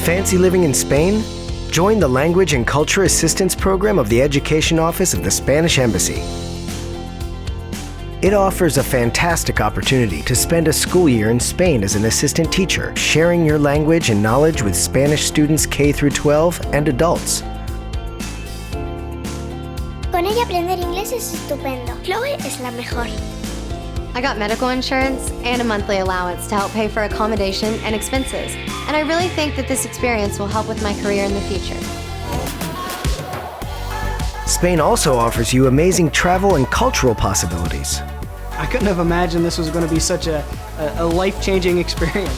Fancy living in Spain? Join the Language and Culture Assistance Program of the Education Office of the Spanish Embassy. It offers a fantastic opportunity to spend a school year in Spain as an assistant teacher, sharing your language and knowledge with Spanish students K through 12 and adults. Con ella aprender inglés es estupendo. Chloe es la mejor. I got medical insurance and a monthly allowance to help pay for accommodation and expenses, and I really think that this experience will help with my career in the future. Spain also offers you amazing travel and cultural possibilities. I couldn't have imagined this was going to be such a life-changing experience.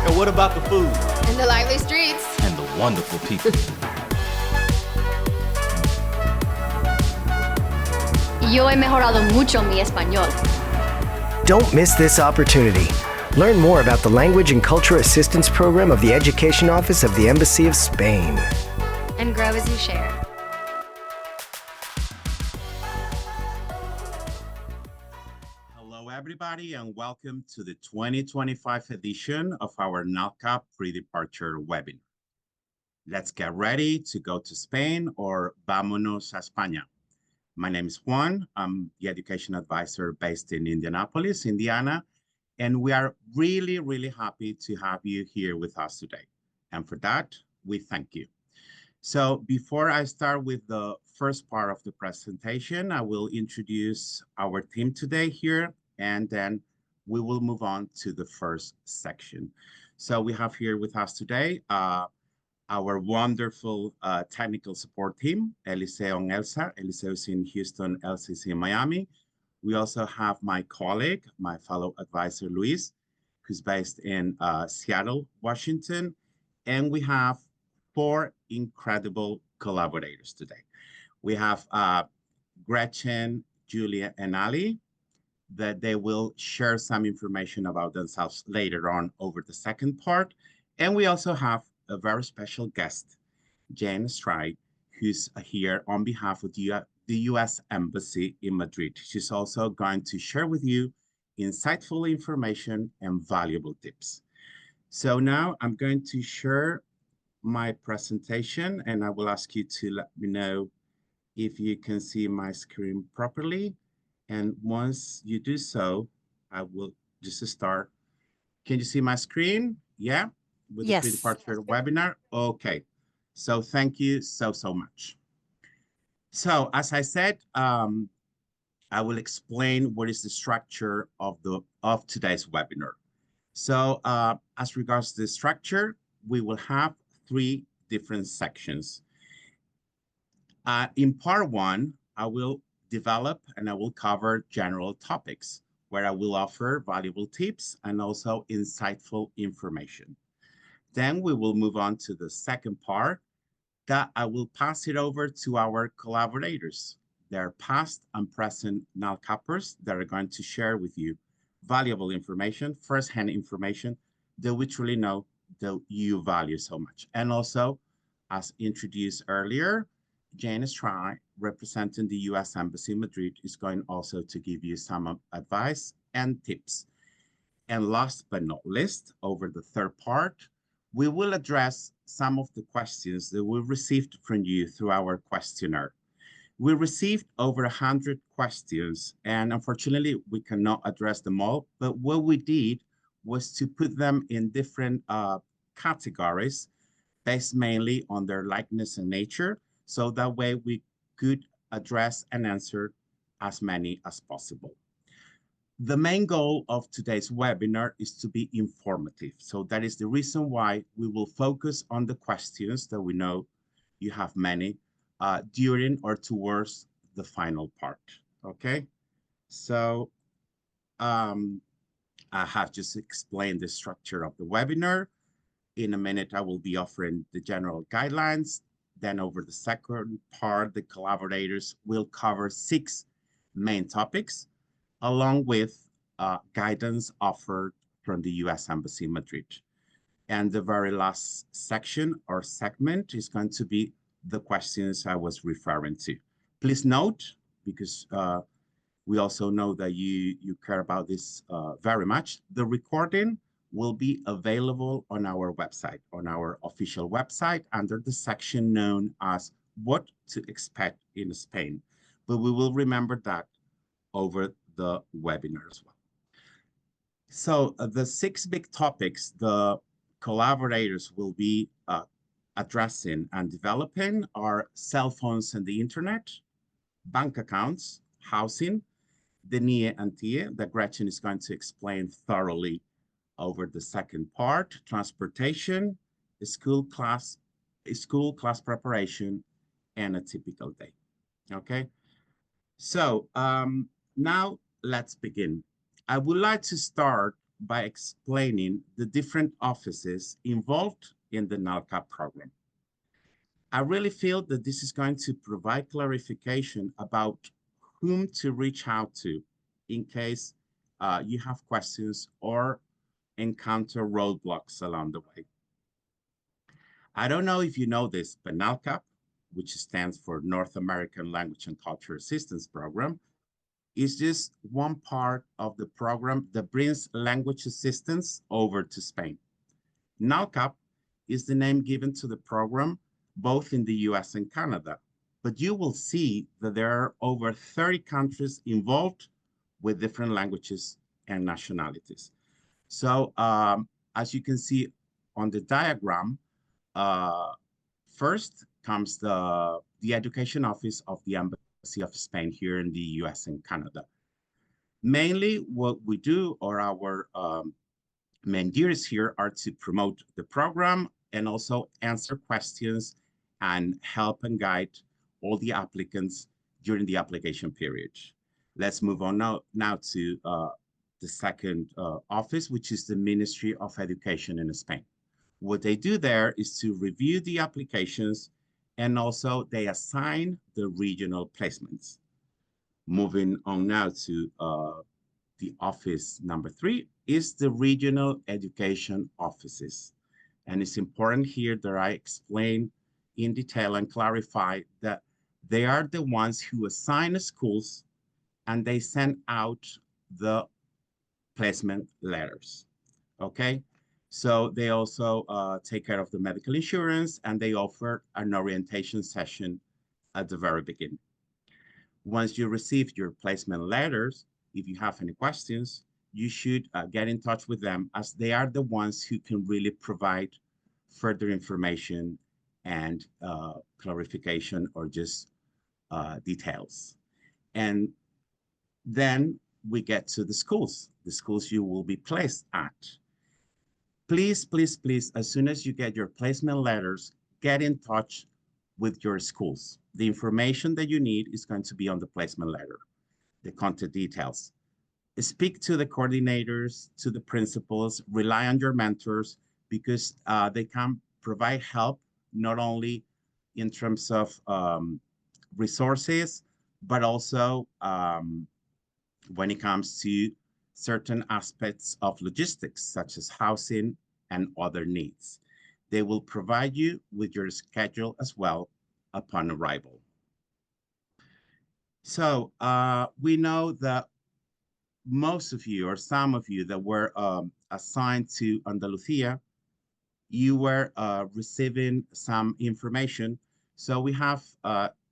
And what about the food? And the lively streets. And the wonderful people. Yo he mejorado mucho mi español. Don't miss this opportunity. Learn more about the Language and Culture Assistance Program of the Education Office of the Embassy of Spain. And grow as you share. Hello, everybody, and welcome to the 2025 edition of our NALCAP pre-departure webinar. Let's get ready to go to Spain, or vámonos a España. My name is Juan. I'm the education advisor based in Indianapolis, Indiana, and we are really, really happy to have you here with us today. And for that, we thank you. So before I start with the first part of the presentation, I will introduce our team today here, and then we will move on to the first section. So we have here with us today our wonderful technical support team, Eliseo and Elsa. Eliseo is in Houston, Elsa is in Miami. We also have my colleague, my fellow advisor, Luis, who's based in Seattle, Washington. And we have 4 incredible collaborators today. We have Gretchen, Julia, and Ali, that they will share some information about themselves later on over the second part. And we also have a very special guest, Jane Stride, who's here on behalf of the U.S. Embassy in Madrid. She's also going to share with you insightful information and valuable tips. So now I'm going to share my presentation, and I will ask you to let me know if you can see my screen properly. And once you do so, I will just start. Can you see my screen? Yeah? With the pre-departure webinar? Okay. So thank you so much. So as I said, I will explain what is the structure of today's webinar. So as regards to the structure, we will have 3 different sections. In part 1, I will develop and I will cover general topics where I will offer valuable tips and also insightful information. Then we will move on to the second part that I will pass it over to our collaborators. They're past and present NALCAPers that are going to share with you valuable information, firsthand information that we truly know that you value so much. And also, as introduced earlier, Jane Stride, representing the U.S. Embassy in Madrid, is going also to give you some advice and tips. And last but not least, over the third part, we will address some of the questions that we received from you through our questionnaire. We received over 100 questions, and unfortunately, we cannot address them all. But what we did was to put them in different categories based mainly on their likeness and nature. So that way we could address and answer as many as possible. The main goal of today's webinar is to be informative. So that is the reason why we will focus on the questions that we know you have many during or towards the final part, okay? So I have just explained the structure of the webinar. In a minute, I will be offering the general guidelines. Then over the second part, the collaborators will cover 6 main topics, along with guidance offered from the U.S. Embassy in Madrid. And the very last section or segment is going to be the questions I was referring to. Please note, because We also know that you care about this very much. The recording will be available on our website, on our official website, under the section known as What to Expect in Spain. But we will remember that over the webinar as well. So the 6 big topics the collaborators will be addressing and developing are cell phones and the internet, bank accounts, housing, the NIE and TIE that Gretchen is going to explain thoroughly over the second part, transportation, school class preparation, and a typical day. Okay, so now let's begin. I would like to start by explaining the different offices involved in the NALCAP program. I really feel that this is going to provide clarification about whom to reach out to in case you have questions or encounter roadblocks along the way. I don't know if you know this, but NALCAP, which stands for North American Language and Culture Assistance Program, is just one part of the program that brings language assistance over to Spain. NALCAP is the name given to the program both in the US and Canada, but you will see that there are over 30 countries involved with different languages and nationalities. So as you can see on the diagram, first comes the Education Office of the Embassy of Spain here in the US and Canada. Mainly what we do, or our main duties here, are to promote the program and also answer questions and help and guide all the applicants during the application period. Let's move on now to the second office, which is the Ministry of Education in Spain. What they do there is to review the applications, and also they assign the regional placements. Moving on now to the office number 3 is the regional education offices. And it's important here that I explain in detail and clarify that they are the ones who assign the schools and they send out the placement letters, okay? So they also take care of the medical insurance, and they offer an orientation session at the very beginning. Once you receive your placement letters, if you have any questions, you should get in touch with them, as they are the ones who can really provide further information and clarification, or just details. And then we get to the schools you will be placed at. Please, please, please, as soon as you get your placement letters, get in touch with your schools. The information that you need is going to be on the placement letter, the contact details. Speak to the coordinators, to the principals, rely on your mentors, because they can provide help, not only in terms of resources, but also when it comes to certain aspects of logistics, such as housing and other needs. They will provide you with your schedule as well upon arrival. So we know that most of you, or some of you that were assigned to Andalusia, you were receiving some information. So we have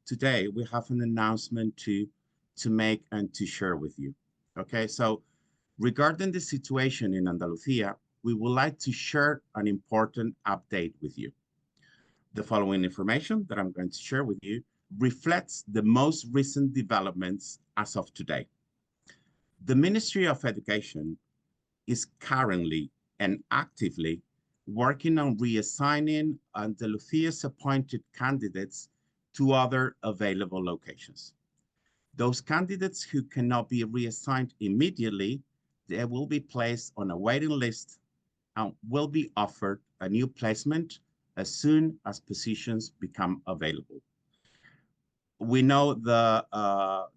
today, we have an announcement to make and to share with you. Okay, so regarding the situation in Andalusia, we would like to share an important update with you. The following information that I'm going to share with you reflects the most recent developments as of today. The Ministry of Education is currently and actively working on reassigning Andalusia's appointed candidates to other available locations. Those candidates who cannot be reassigned immediately, they will be placed on a waiting list and will be offered a new placement as soon as positions become available. We know the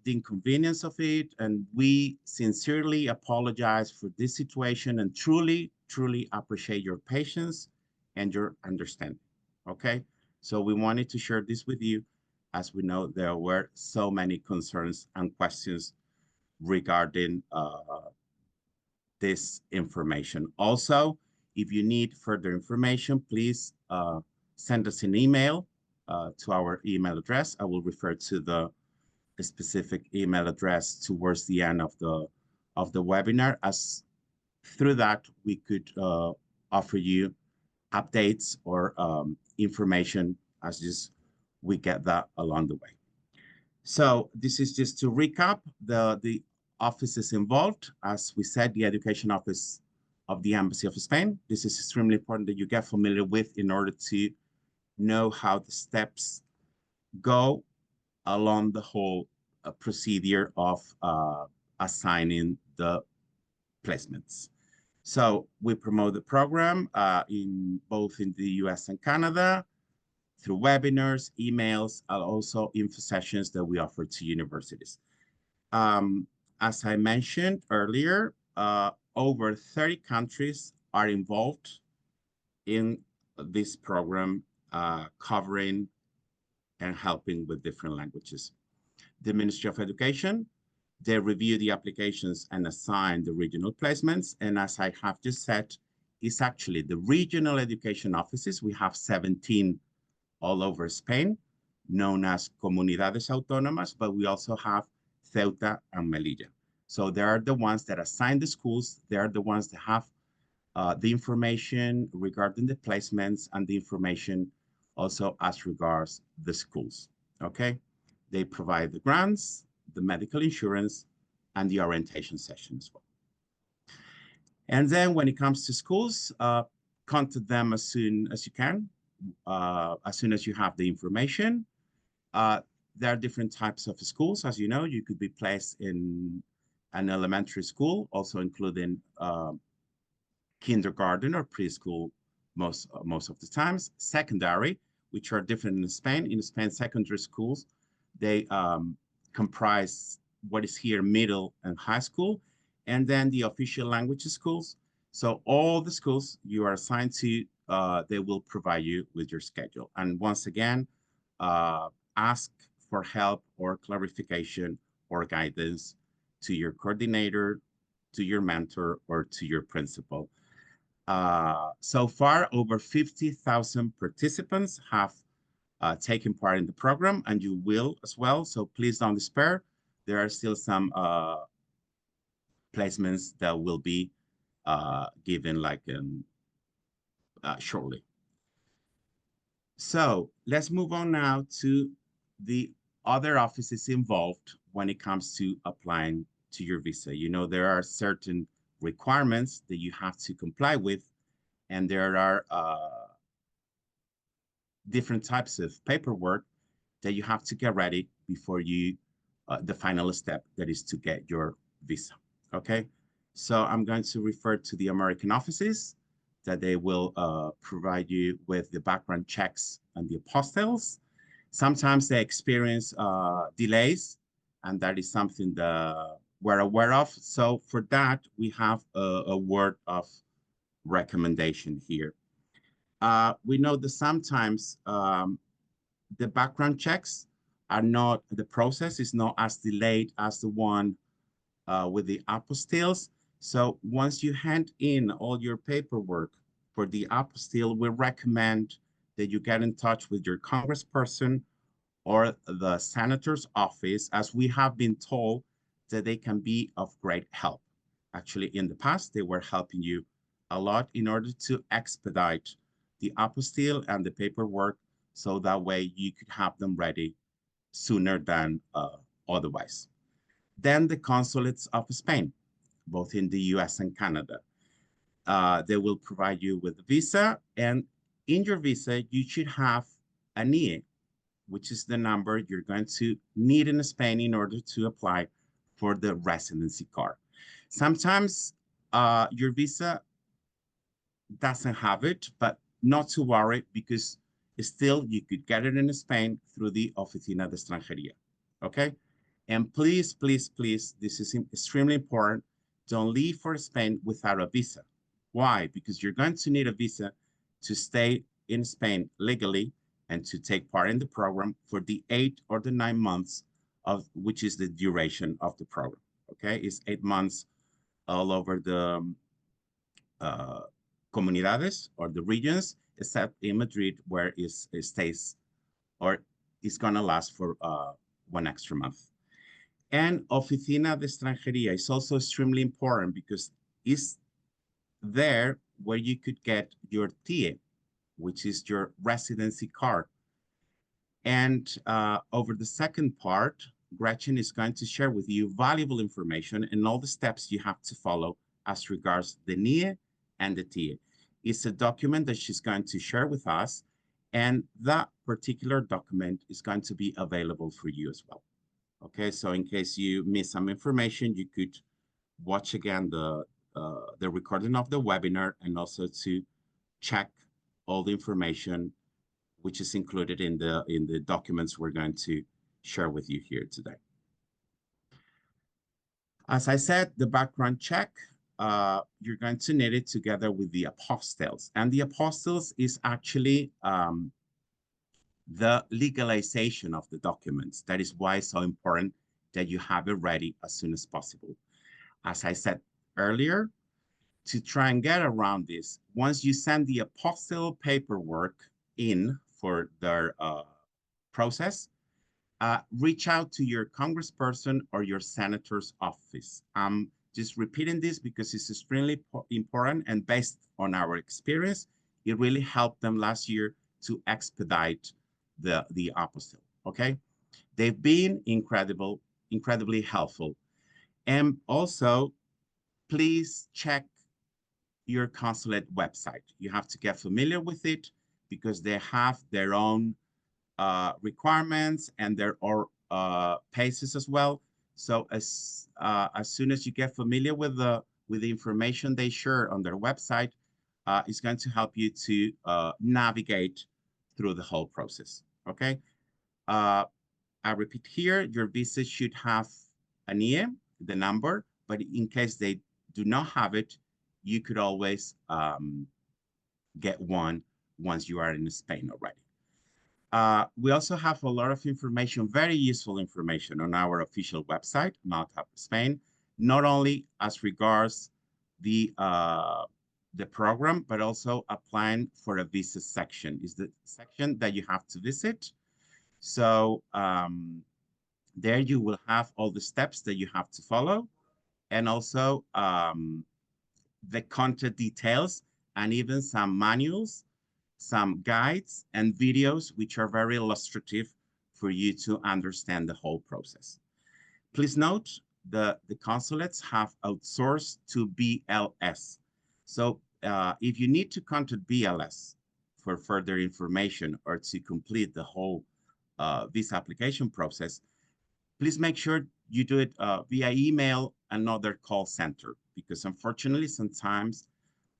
inconvenience of it, and we sincerely apologize for this situation, and truly, truly appreciate your patience and your understanding, okay? So we wanted to share this with you, as we know there were so many concerns and questions regarding this information. Also, if you need further information, please send us an email to our email address. I will refer to the specific email address towards the end of the webinar, as through that we could offer you updates or information as just we get that along the way. So this is just to recap the offices involved. As we said, the Education Office of the Embassy of Spain. This is extremely important that you get familiar with in order to know how the steps go along the whole procedure of assigning the placements. So we promote the program in both in the US and Canada through webinars, emails, and also info sessions that we offer to universities. As I mentioned earlier, over 30 countries are involved in this program, covering and helping with different languages. The Ministry of Education, they review the applications and assign the regional placements. And as I have just said, it's actually the regional education offices. We have 17 all over Spain, known as Comunidades Autónomas, but we also have Ceuta and Melilla. So they are the ones that assign the schools. They are the ones that have the information regarding the placements and the information also as regards the schools, okay? They provide the grants, the medical insurance, and the orientation session as well. And then when it comes to schools, contact them as soon as you can, as soon as you have the information. There are different types of schools. As you know, you could be placed in an elementary school, also including kindergarten or preschool most of the times. Secondary, which are different in Spain. In Spain, secondary schools, they comprise what is here middle and high school, and then the official language schools. So all the schools you are assigned to, they will provide you with your schedule. And once again, ask for help or clarification or guidance to your coordinator, to your mentor, or to your principal. So far, over 50,000 participants have taken part in the program, and you will as well. So please don't despair. There are still some placements that will be given like shortly. So let's move on now to the other offices involved when it comes to applying to your visa. You know, there are certain requirements that you have to comply with, and there are different types of paperwork that you have to get ready before you, the final step, that is to get your visa, okay? So I'm going to refer to the American offices that they will provide you with the background checks and the apostilles. Sometimes they experience delays, and that is something that we're aware of. So for that, we have a word of recommendation here. We know that sometimes the background checks are not, the process is not as delayed as the one with the apostilles. So once you hand in all your paperwork for the apostille, we recommend that you get in touch with your congressperson or the senator's office, as we have been told that they can be of great help. Actually, in the past, they were helping you a lot in order to expedite the apostille and the paperwork, so that way you could have them ready sooner than otherwise. Then the consulates of Spain, both in the US and Canada. They will provide you with a visa, and in your visa, you should have an NIE, which is the number you're going to need in Spain in order to apply for the residency card. Sometimes your visa doesn't have it, but not to worry, because still you could get it in Spain through the Oficina de Extranjería, okay? And please, please, please, this is extremely important, don't leave for Spain without a visa. Why? Because you're going to need a visa to stay in Spain legally and to take part in the program for the 8 or the 9 months of which is the duration of the program, okay? It's 8 months all over the comunidades or the regions, except in Madrid, where it stays or it's gonna last for 1 extra month. And Oficina de Extranjería is also extremely important because it's there where you could get your TIE, which is your residency card. And over the second part, Gretchen is going to share with you valuable information and all the steps you have to follow as regards the NIE and the TIE. It's a document that she's going to share with us, and that particular document is going to be available for you as well. Okay, so in case you miss some information, you could watch again the recording of the webinar and also to check all the information which is included in the documents we're going to share with you here today. As I said, the background check, you're going to need it together with the apostilles. And the apostilles is actually the legalization of the documents. That is why it's so important that you have it ready as soon as possible. As I said earlier, to try and get around this, once you send the apostille paperwork in for their process, reach out to your congressperson or your senator's office. Just repeating this because it's extremely important, and based on our experience, it really helped them last year to expedite the apostille, okay? They've been incredibly helpful. And also, please check your consulate website. You have to get familiar with it because they have their own requirements and their paces as well. So as soon as you get familiar with the information they share on their website, it's going to help you to navigate through the whole process, okay? I repeat here, your visa should have an IE, the number, but in case they do not have it, you could always get one once you are in Spain already. We also have a lot of information, very useful information on our official website, NALCAP Spain, not only as regards the program, but also applying for a visa section is the section that you have to visit. So there you will have all the steps that you have to follow, and also the content details and even some manuals, some guides and videos, which are very illustrative for you to understand the whole process. Please note the consulates have outsourced to BLS. So if you need to contact BLS for further information or to complete the whole visa application process, please make sure you do it via email and not their call center, because unfortunately, sometimes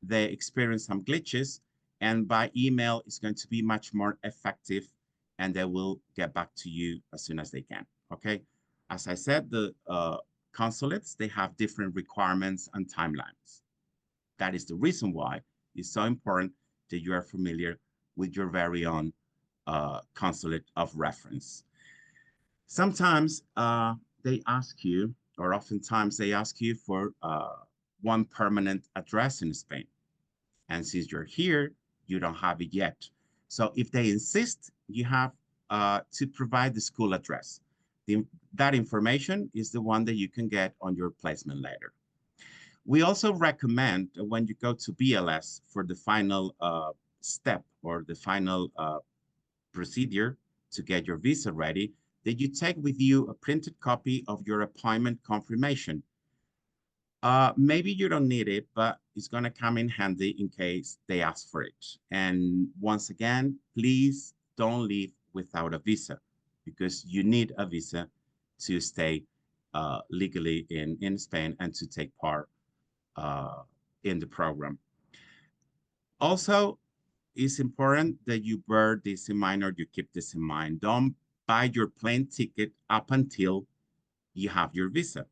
they experience some glitches, and by email is going to be much more effective, and they will get back to you as soon as they can, okay? As I said, the consulates, they have different requirements and timelines. That is the reason why it's so important that you are familiar with your very own consulate of reference. Sometimes they ask you, or oftentimes they ask you for one permanent address in Spain. And since you're here, you don't have it yet. So if they insist, you have to provide the school address. That information is the one that you can get on your placement letter. We also recommend when you go to BLS for the final step or the final procedure to get your visa ready, that you take with you a printed copy of your appointment confirmation. Maybe you don't need it, but it's going to come in handy in case they ask for it. And once again, please don't leave without a visa, because you need a visa to stay legally in Spain and to take part in the program. Also, it's important that you bear this in mind, or you keep this in mind. Don't buy your plane ticket up until you have your visa,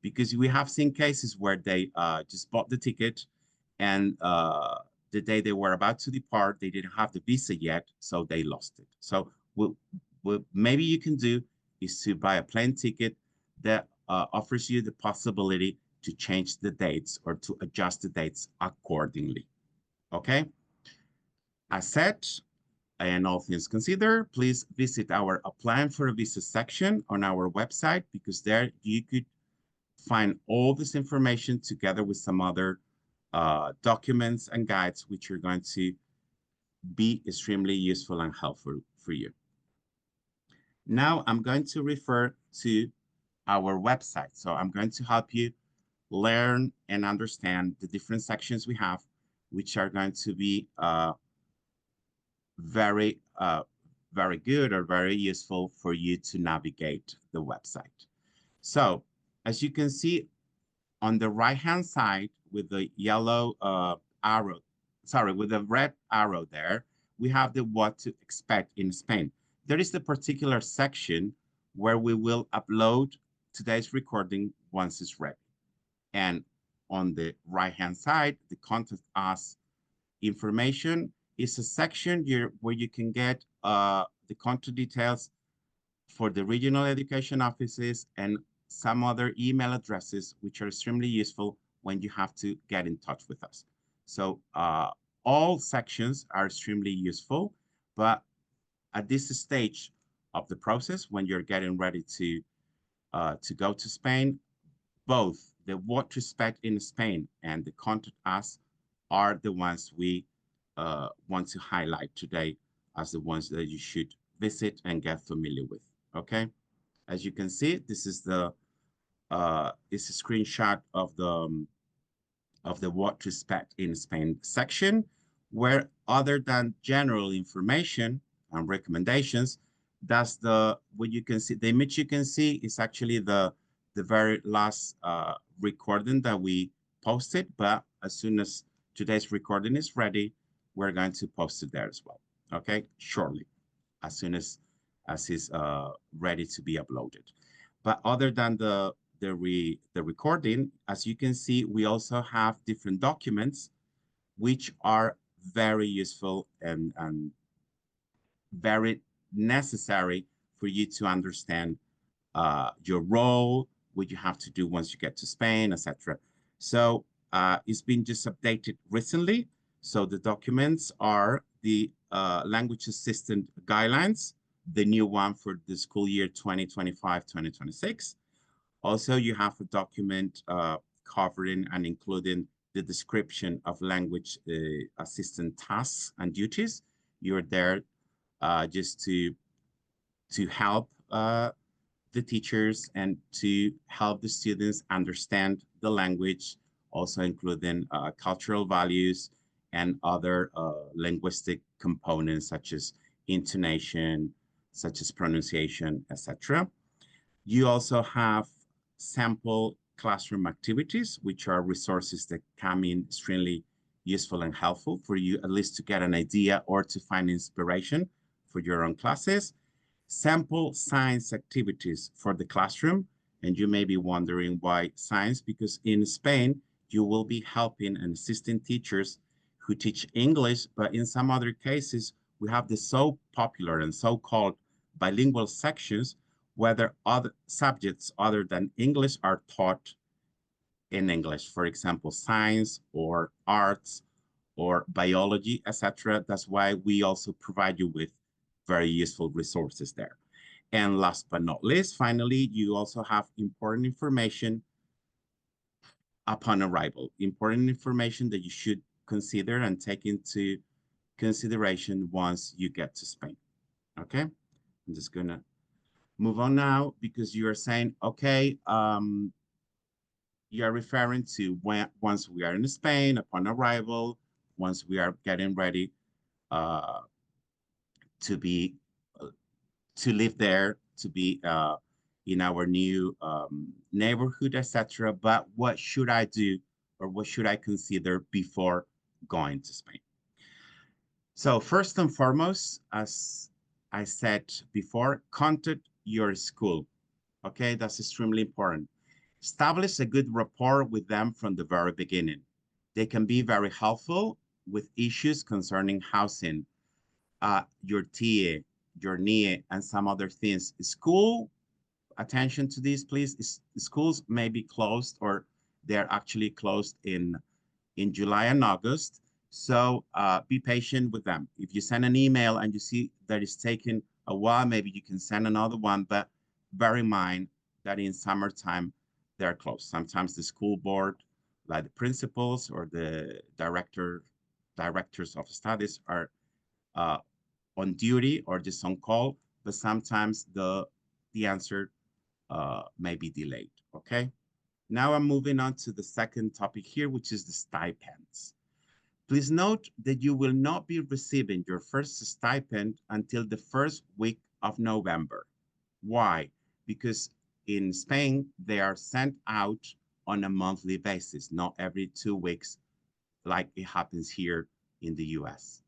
because we have seen cases where they just bought the ticket, and the day they were about to depart, they didn't have the visa yet, so they lost it. So what maybe you can do is to buy a plane ticket that offers you the possibility to change the dates or to adjust the dates accordingly. Okay? As said, and all things considered, please visit our applying for a visa section on our website, because there you could find all this information together with some other documents and guides which are going to be extremely useful and helpful for you. Now I'm going to refer to our website. So I'm going to help you learn and understand the different sections we have, which are going to be very good or very useful for you to navigate the website. So as you can see on the right-hand side with the yellow with the red arrow there, we have the what to expect in Spain. There is the particular section where we will upload today's recording once it's ready. And on the right-hand side, the contact us information is a section where you can get the contact details for the regional education offices and some other email addresses, which are extremely useful when you have to get in touch with us. So all sections are extremely useful, but at this stage of the process, when you're getting ready to go to Spain, both the what to expect in Spain and the contact us are the ones we want to highlight today as the ones that you should visit and get familiar with. Okay, as you can see, this is the it's a screenshot of the what to expect in Spain section, where other than general information and recommendations, that's what you can see. The image you can see is actually the very last recording that we posted, but as soon as today's recording is ready, we're going to post it there as well. Okay, shortly, as soon as it's ready to be uploaded. But other than the recording, as you can see, we also have different documents which are very useful and very necessary for you to understand your role, what you have to do once you get to Spain, etc. So it's been just updated recently. So the documents are the language assistant guidelines, the new one for the school year 2025-2026. Also, you have a document covering and including the description of language assistant tasks and duties. You're there just to help the teachers and to help the students understand the language, also including cultural values and other linguistic components such as intonation, such as pronunciation, etc. You also have sample classroom activities, which are resources that come in extremely useful and helpful for you, at least to get an idea or to find inspiration for your own classes. Sample science activities for the classroom. And you may be wondering why science, because in Spain, you will be helping and assisting teachers who teach English, but in some other cases, we have the so popular and so-called bilingual sections, whether other subjects other than English are taught in English, for example, science or arts or biology, etc. That's why we also provide you with very useful resources there. And last but not least, finally, you also have important information upon arrival, important information that you should consider and take into consideration once you get to Spain. Okay, I'm just gonna move on now because you are saying, okay, you are referring to once we are in Spain, upon arrival, once we are getting ready to live there, to be in our new neighborhood, etc. But what should I do or what should I consider before going to Spain? So first and foremost, as I said before, contact your school. Okay, that's extremely important. Establish a good rapport with them from the very beginning. They can be very helpful with issues concerning housing, your TA, your NIE, and some other things. School, attention to this, please. Schools may be closed, or they're actually closed in July and August. So be patient with them. If you send an email and you see that it's taking a while, maybe you can send another one, but bear in mind that in summertime, they're closed. Sometimes the school board, like the principals or the directors of studies are on duty or just on call, but sometimes the answer may be delayed, okay? Now I'm moving on to the second topic here, which is the stipends. Please note that you will not be receiving your first stipend until the first week of November. Why? Because in Spain, they are sent out on a monthly basis, not every 2 weeks like it happens here in the US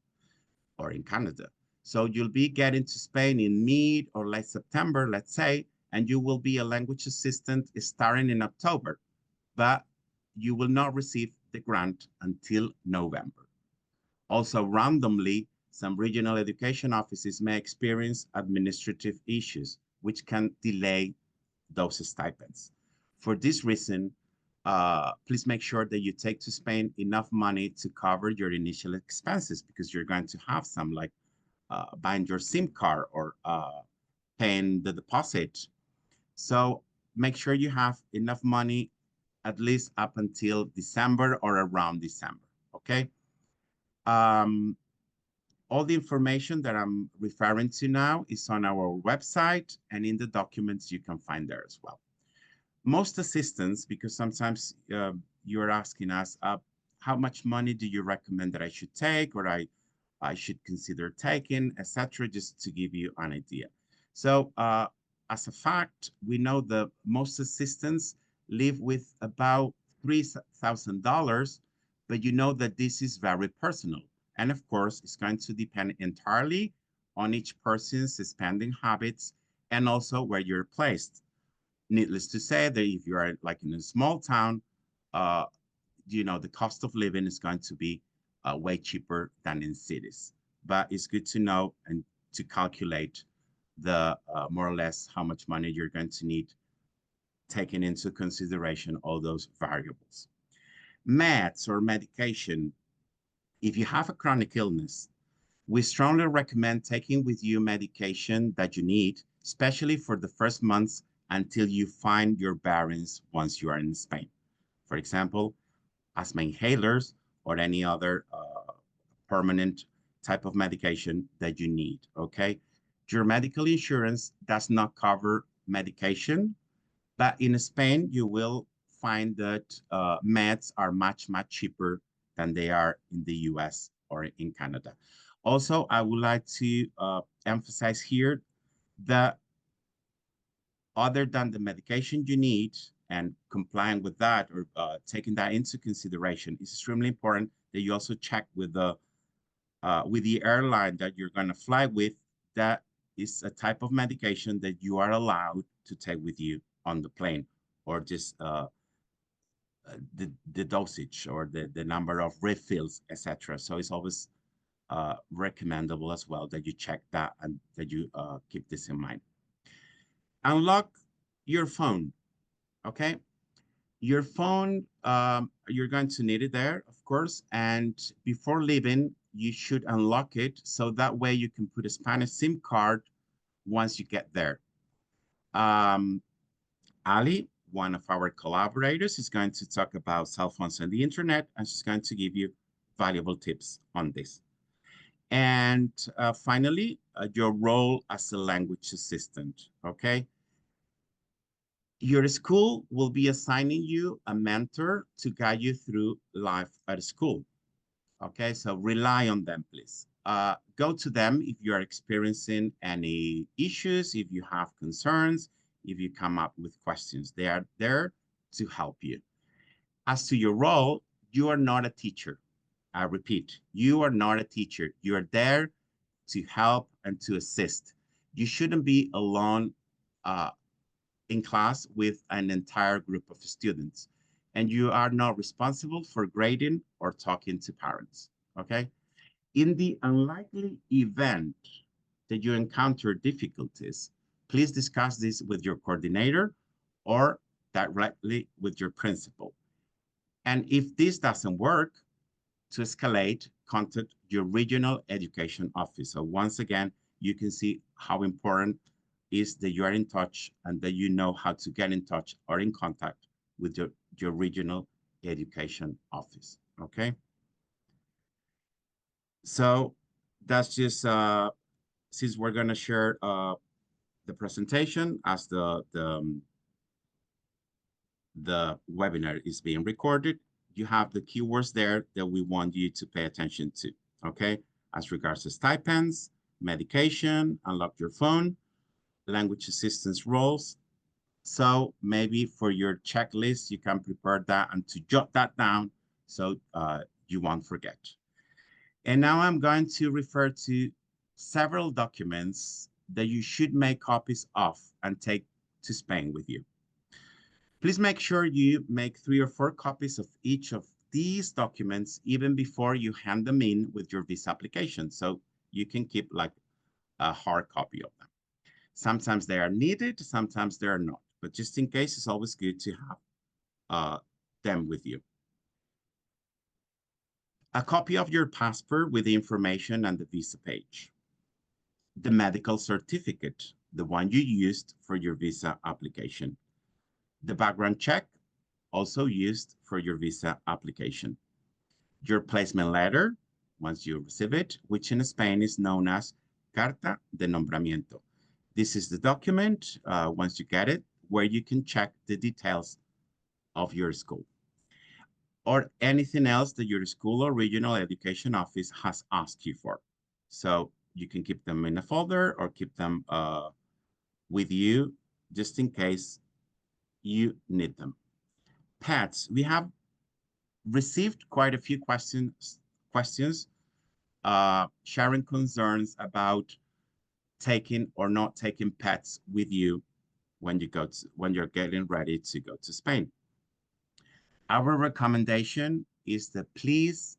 or in Canada. So you'll be getting to Spain in mid or late September, let's say, and you will be a language assistant starting in October, but you will not receive the grant until November. Also, randomly, some regional education offices may experience administrative issues, which can delay those stipends. For this reason, please make sure that you take to Spain enough money to cover your initial expenses, because you're going to have some, like buying your SIM card or paying the deposit. So make sure you have enough money at least up until December or around December, okay? All the information that I'm referring to now is on our website, and in the documents you can find there as well. Most assistants, because sometimes you're asking us, how much money do you recommend that I should take, or I should consider taking, etc., just to give you an idea. So as a fact, we know that most assistants live with about $3,000, but you know that this is very personal. And of course, it's going to depend entirely on each person's spending habits and also where you're placed. Needless to say that if you are like in a small town, you know, the cost of living is going to be way cheaper than in cities. But it's good to know and to calculate the more or less how much money you're going to need, taking into consideration all those variables. Meds or medication. If you have a chronic illness, we strongly recommend taking with you medication that you need, especially for the first months until you find your bearings once you are in Spain. For example, asthma inhalers or any other permanent type of medication that you need, okay? Your medical insurance does not cover medication, but in Spain, you will find that meds are much, much cheaper than they are in the US or in Canada. Also, I would like to emphasize here that other than the medication you need and complying with that or taking that into consideration, it's extremely important that you also check with the airline that you're going to fly with that is a type of medication that you are allowed to take with you on the plane, or just the dosage or the number of refills, etc. So it's always recommendable as well that you check that and that you keep this in mind. Unlock your phone, okay? Your phone, you're going to need it there, of course, and before leaving, you should unlock it so that way you can put a Spanish SIM card once you get there. Ali, one of our collaborators, is going to talk about cell phones and the internet, and she's going to give you valuable tips on this. And finally, your role as a language assistant, okay? Your school will be assigning you a mentor to guide you through life at school, okay? So rely on them, please. Go to them if you are experiencing any issues, if you have concerns, if you come up with questions. They are there to help you. As to your role, you are not a teacher. I repeat, you are not a teacher. You are there to help and to assist. You shouldn't be alone in class with an entire group of students. And you are not responsible for grading or talking to parents, okay? In the unlikely event that you encounter difficulties, Please discuss this with your coordinator or directly with your principal. And if this doesn't work, to escalate, contact your regional education office. So once again, you can see how important is that you are in touch and that you know how to get in touch or in contact with your regional education office, okay? So that's just, since we're gonna share the presentation as the webinar is being recorded, you have the keywords there that we want you to pay attention to, okay? As regards to stipends, medication, unlock your phone, language assistance roles. So maybe for your checklist, you can prepare that and to jot that down so you won't forget. And now I'm going to refer to several documents that you should make copies of and take to Spain with you. Please make sure you make 3 or 4 copies of each of these documents even before you hand them in with your visa application, so you can keep like a hard copy of them. Sometimes they are needed, sometimes they are not, but just in case, it's always good to have them with you. A copy of your passport with the information and the visa page. The medical certificate, the one you used for your visa application. The background check, also used for your visa application. Your placement letter, once you receive it, which in Spain is known as Carta de Nombramiento. This is the document, once you get it, where you can check the details of your school or anything else that your school or regional education office has asked you for. So you can keep them in a folder or keep them with you just in case you need them. Pets, we have received quite a few questions sharing concerns about taking or not taking pets with you when you're getting ready to go to Spain. Our recommendation is that please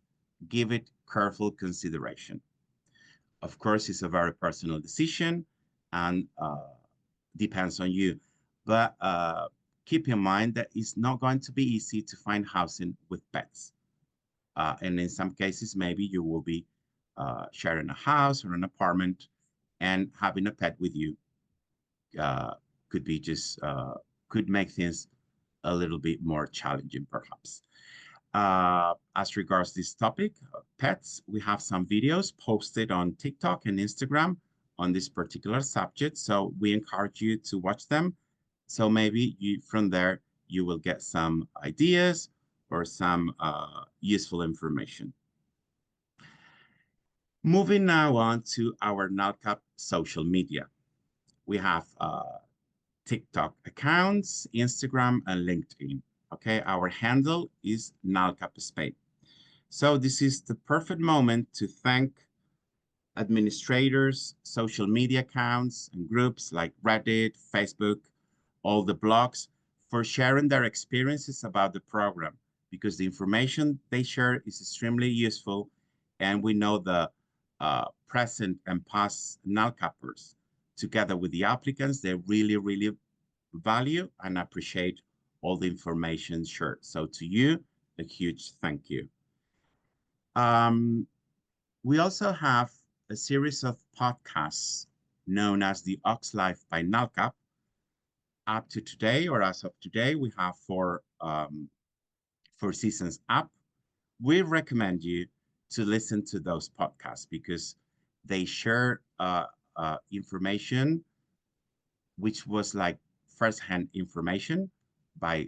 give it careful consideration. Of course, it's a very personal decision and depends on you, but keep in mind that it's not going to be easy to find housing with pets. And in some cases, maybe you will be sharing a house or an apartment, and having a pet with you could be just, could make things a little bit more challenging, perhaps. As regards this topic, pets, we have some videos posted on TikTok and Instagram on this particular subject, so we encourage you to watch them. So maybe from there, you will get some ideas or some useful information. Moving now on to our NALCAP social media. We have TikTok accounts, Instagram, and LinkedIn. Okay, our handle is NALCAP Spain. So this is the perfect moment to thank administrators, social media accounts, and groups like Reddit, Facebook, all the blogs for sharing their experiences about the program, because the information they share is extremely useful, and we know the present and past NALCAPers, together with the applicants, they really, really value and appreciate all the information shared. So to you, a huge thank you. We also have a series of podcasts known as the Ox Life by NALCAP. Up to today, or as of today, we have 4 seasons up. We recommend you to listen to those podcasts because they share information which was like first-hand information by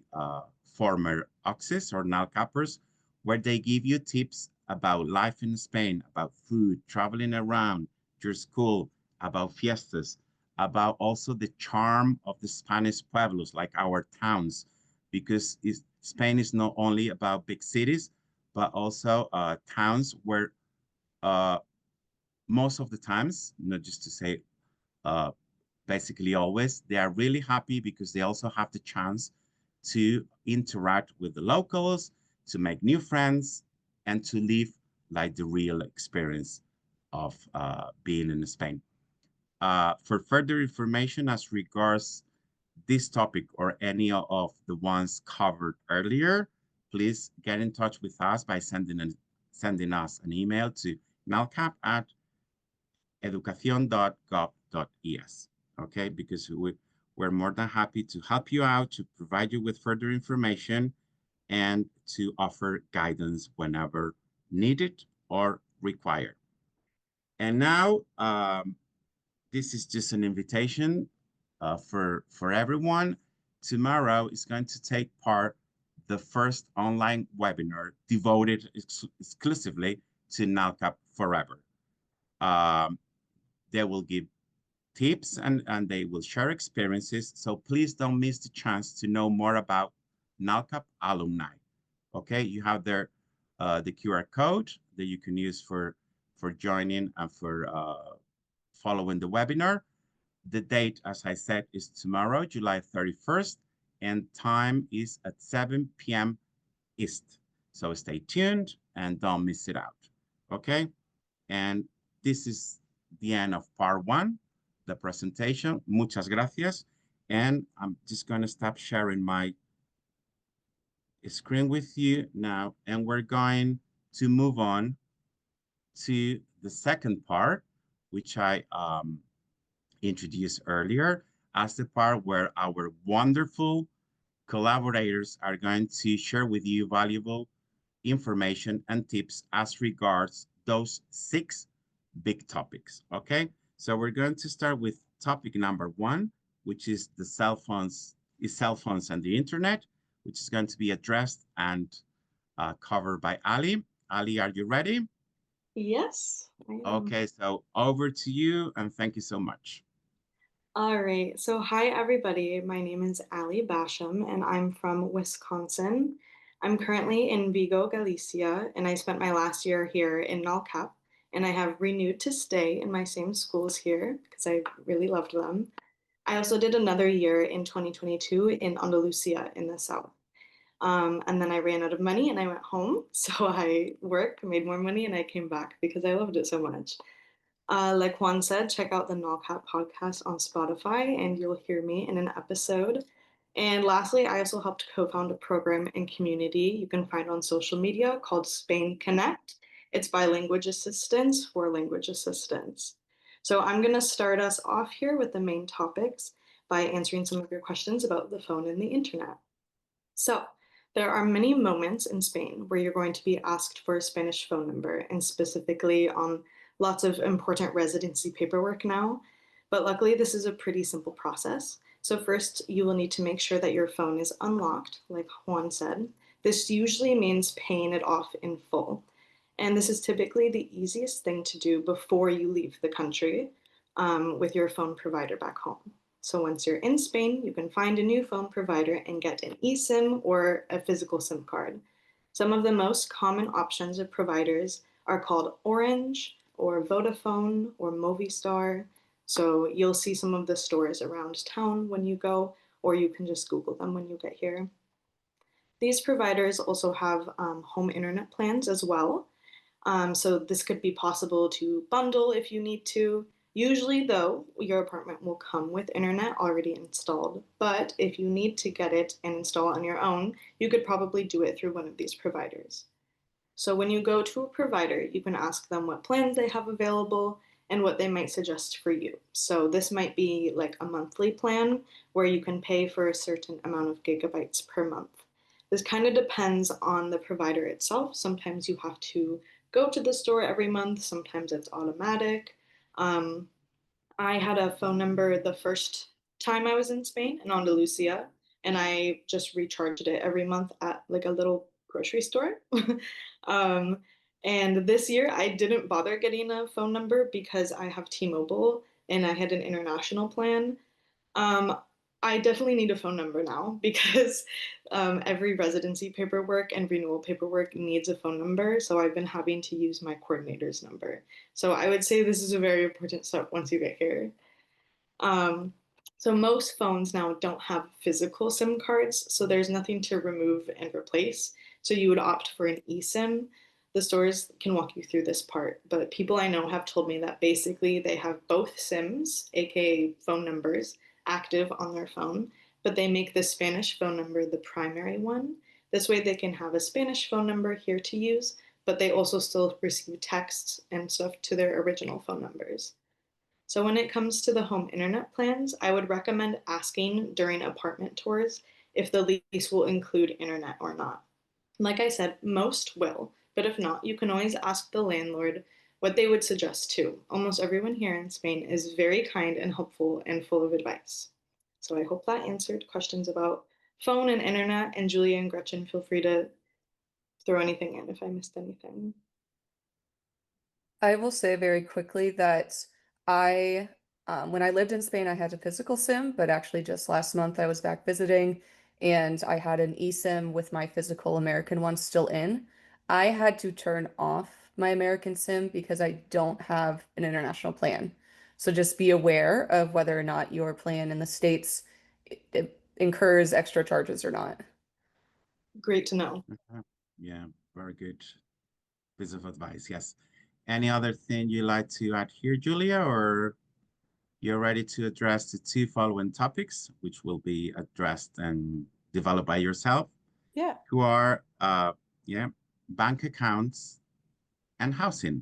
former Oxes or NALCAPers, where they give you tips about life in Spain, about food, traveling around your school, about fiestas, about also the charm of the Spanish pueblos, like our towns, because Spain is not only about big cities, but also towns where most of the times, not just to say basically always, they are really happy because they also have the chance to interact with the locals, to make new friends, and to live like the real experience of being in Spain. For further information as regards this topic or any of the ones covered earlier, please get in touch with us by sending us an email to nalcap@educacion.gov.es. Okay, because we're more than happy to help you out, to provide you with further information, and to offer guidance whenever needed or required. And now, this is just an invitation for everyone. Tomorrow is going to take part the first online webinar devoted exclusively to NALCAP Forever. They will give tips and they will share experiences. So please don't miss the chance to know more about NALCAP alumni. Okay, you have there the QR code that you can use for joining and for following the webinar. The date, as I said, is tomorrow, July 31st, and time is at 7 p.m. East. So stay tuned and don't miss it out, okay? And this is the end of part one, the presentation. Muchas gracias. And I'm just gonna stop sharing my screen with you now, and we're going to move on to the second part, which I introduced earlier as the part where our wonderful collaborators are going to share with you valuable information and tips as regards those 6 big topics, okay? So we're going to start with topic number 1, which is the cell phones and the internet, which is going to be addressed and covered by Ali. Ali, are you ready? Yes, I am. Okay, so over to you, and thank you so much. All right. So, hi, everybody. My name is Ali Basham, and I'm from Wisconsin. I'm currently in Vigo, Galicia, and I spent my last year here in NALCAP, and I have renewed to stay in my same schools here because I really loved them. I also did another year in 2022 in Andalusia in the south. And then I ran out of money and I went home. So I worked, made more money, and I came back because I loved it so much. Like Juan said, check out the NALCAP podcast on Spotify and you'll hear me in an episode. And lastly, I also helped co-found a program and community you can find on social media called Spain Connect. It's by Language Assistance for Language Assistance. So I'm going to start us off here with the main topics by answering some of your questions about the phone and the internet. So there are many moments in Spain where you're going to be asked for a Spanish phone number, and specifically on lots of important residency paperwork now. But luckily, this is a pretty simple process. So first, you will need to make sure that your phone is unlocked, like Juan said. This usually means paying it off in full. And this is typically the easiest thing to do before you leave the country with your phone provider back home. So once you're in Spain, you can find a new phone provider and get an eSIM or a physical SIM card. Some of the most common options of providers are called Orange or Vodafone or Movistar. So you'll see some of the stores around town when you go, or you can just Google them when you get here. These providers also have home internet plans as well. So this could be possible to bundle if you need to. Usually, though, your apartment will come with internet already installed, but if you need to get it and install on your own, you could probably do it through one of these providers. So when you go to a provider, you can ask them what plans they have available and what they might suggest for you. So this might be like a monthly plan where you can pay for a certain amount of gigabytes per month. This kind of depends on the provider itself. Sometimes you have to go to the store every month. Sometimes it's automatic. I had a phone number the first time I was in Spain, in Andalusia, and I just recharged it every month at like a little grocery store. And this year I didn't bother getting a phone number because I have T-Mobile and I had an international plan. I definitely need a phone number now because every residency paperwork and renewal paperwork needs a phone number. So I've been having to use my coordinator's number. So I would say this is a very important step once you get here. So most phones now don't have physical SIM cards, so there's nothing to remove and replace. So you would opt for an eSIM. The stores can walk you through this part, but people I know have told me that basically they have both SIMs, aka phone numbers, active on their phone, but they make the Spanish phone number the primary one. This way they can have a Spanish phone number here to use, but they also still receive texts and stuff to their original phone numbers. So when it comes to the home internet plans, I would recommend asking during apartment tours if the lease will include internet or not. Like I said, most will, but if not, you can always ask the landlord what they would suggest too. Almost everyone here in Spain is very kind and helpful and full of advice. So I hope that answered questions about phone and internet. And Julia and Gretchen, feel free to throw anything in if I missed anything. I will say very quickly that I, when I lived in Spain, I had a physical SIM, but actually just last month I was back visiting and I had an eSIM with my physical American one still in. I had to turn off my American SIM because I don't have an international plan. So just be aware of whether or not your plan in the States it incurs extra charges or not. Great to know. Yeah, very good piece of advice. Yes. Any other thing you'd like to add here, Julia, or you're ready to address the two following topics, which will be addressed and developed by yourself, Yeah. who are, yeah, bank accounts and housing.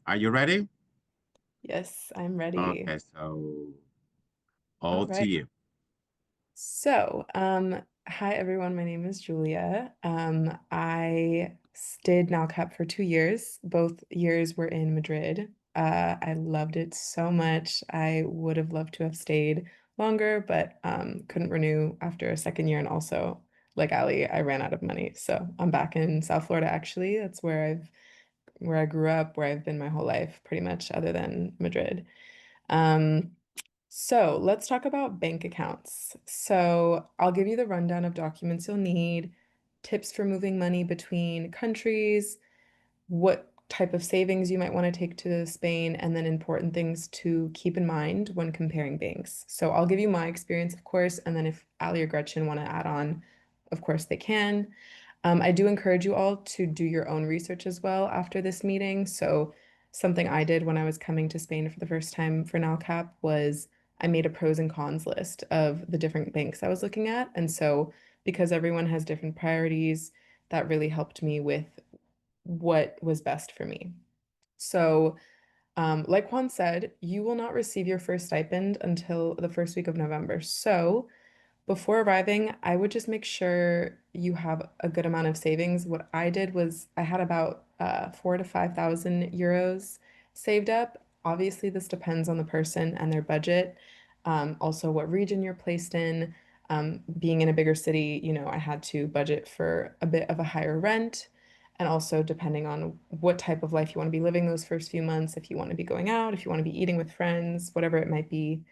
Are you ready? Yes, I'm ready. Okay, so All all to right. you. So, hi everyone. My name is Julia. I did NALCAP for 2 years. Both years were in Madrid. I loved it so much. I would have loved to have stayed longer, but couldn't renew after a second year. And also, like Ali, I ran out of money. So I'm back in South Florida, actually. That's where I grew up, where I've been my whole life, pretty much, other than Madrid. Um, so let's talk about bank accounts. So I'll give you the rundown of documents you'll need, tips for moving money between countries, what type of savings you might want to take to Spain, and then important things to keep in mind when comparing banks. So I'll give you my experience, of course, and then if Ali or Gretchen want to add on, of course they can. I do encourage you all to do your own research as well after this meeting. So something I did when I was coming to Spain for the first time for NALCAP was I made a pros and cons list of the different banks I was looking at. And so because everyone has different priorities, that really helped me with what was best for me. So, like Juan said, you will not receive your first stipend until the first week of November. So, before arriving, I would just make sure you have a good amount of savings. What I did was I had about 4 to 5 thousand euros saved up. Obviously, this depends on the person and their budget. Also, what region you're placed in. Being in a bigger city, I had to budget for a bit of a higher rent. And also, depending on what type of life you want to be living those first few months, if you want to be going out, if you want to be eating with friends, whatever it might be.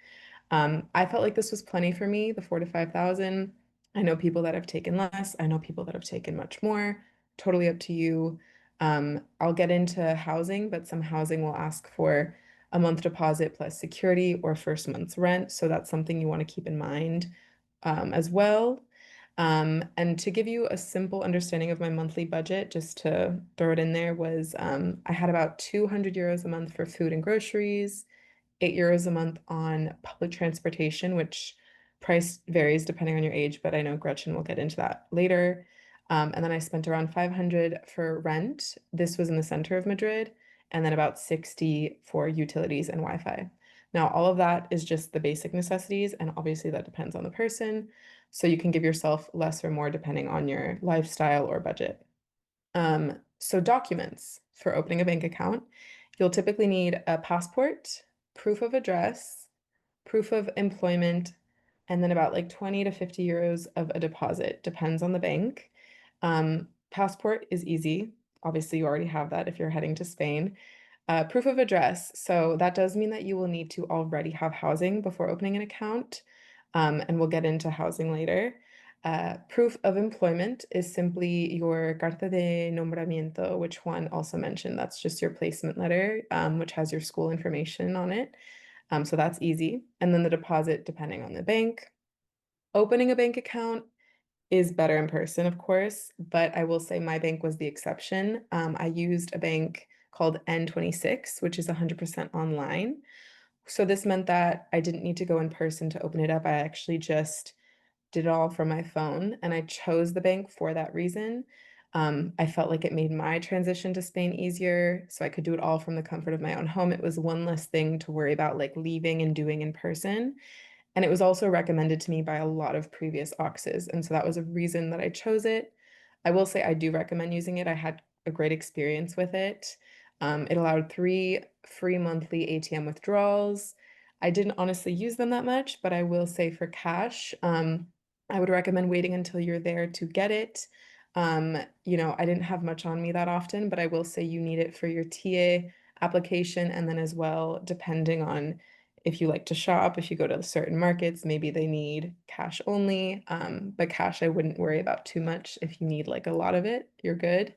I felt like this was plenty for me, the 4 to 5 thousand. I know people that have taken less. I know people that have taken much more. Totally up to you. I'll get into housing, but some housing will ask for a month deposit plus security or first month's rent. So that's something you want to keep in mind as well. And to give you a simple understanding of my monthly budget, just to throw it in there, was I had about 200 euros a month for food and groceries. €8 a month on public transportation, which price varies depending on your age, but I know Gretchen will get into that later. And then I spent around 500 for rent. This was in the center of Madrid, and then about 60 for utilities and Wi-Fi. Now, all of that is just the basic necessities, and obviously that depends on the person. So you can give yourself less or more depending on your lifestyle or budget. So documents for opening a bank account, you'll typically need a passport, proof of address, proof of employment, and then about like 20 to 50 euros of a deposit, depends on the bank. Passport is easy. Obviously, you already have that if you're heading to Spain. Proof of address. So that does mean that you will need to already have housing before opening an account. And we'll get into housing later. Proof of employment is simply your carta de nombramiento, which Juan also mentioned. That's just your placement letter, which has your school information on it. So that's easy. And then the deposit, depending on the bank. Opening a bank account is better in person, of course, but I will say my bank was the exception. I used a bank called N26, which is 100% online. So this meant that I didn't need to go in person to open it up. I actually just did it all from my phone, and I chose the bank for that reason. I felt like it made my transition to Spain easier, so I could do it all from the comfort of my own home. It was one less thing to worry about, like leaving and doing in person. And it was also recommended to me by a lot of previous Auxes. And so that was a reason that I chose it. I will say I do recommend using it. I had a great experience with it. It allowed 3 free monthly ATM withdrawals. I didn't honestly use them that much, but I will say for cash, I would recommend waiting until you're there to get it. I didn't have much on me that often, but I will say you need it for your TA application, and then as well, depending on if you like to shop, if you go to certain markets, maybe they need cash only. But cash I wouldn't worry about too much. If you need like a lot of it, you're good.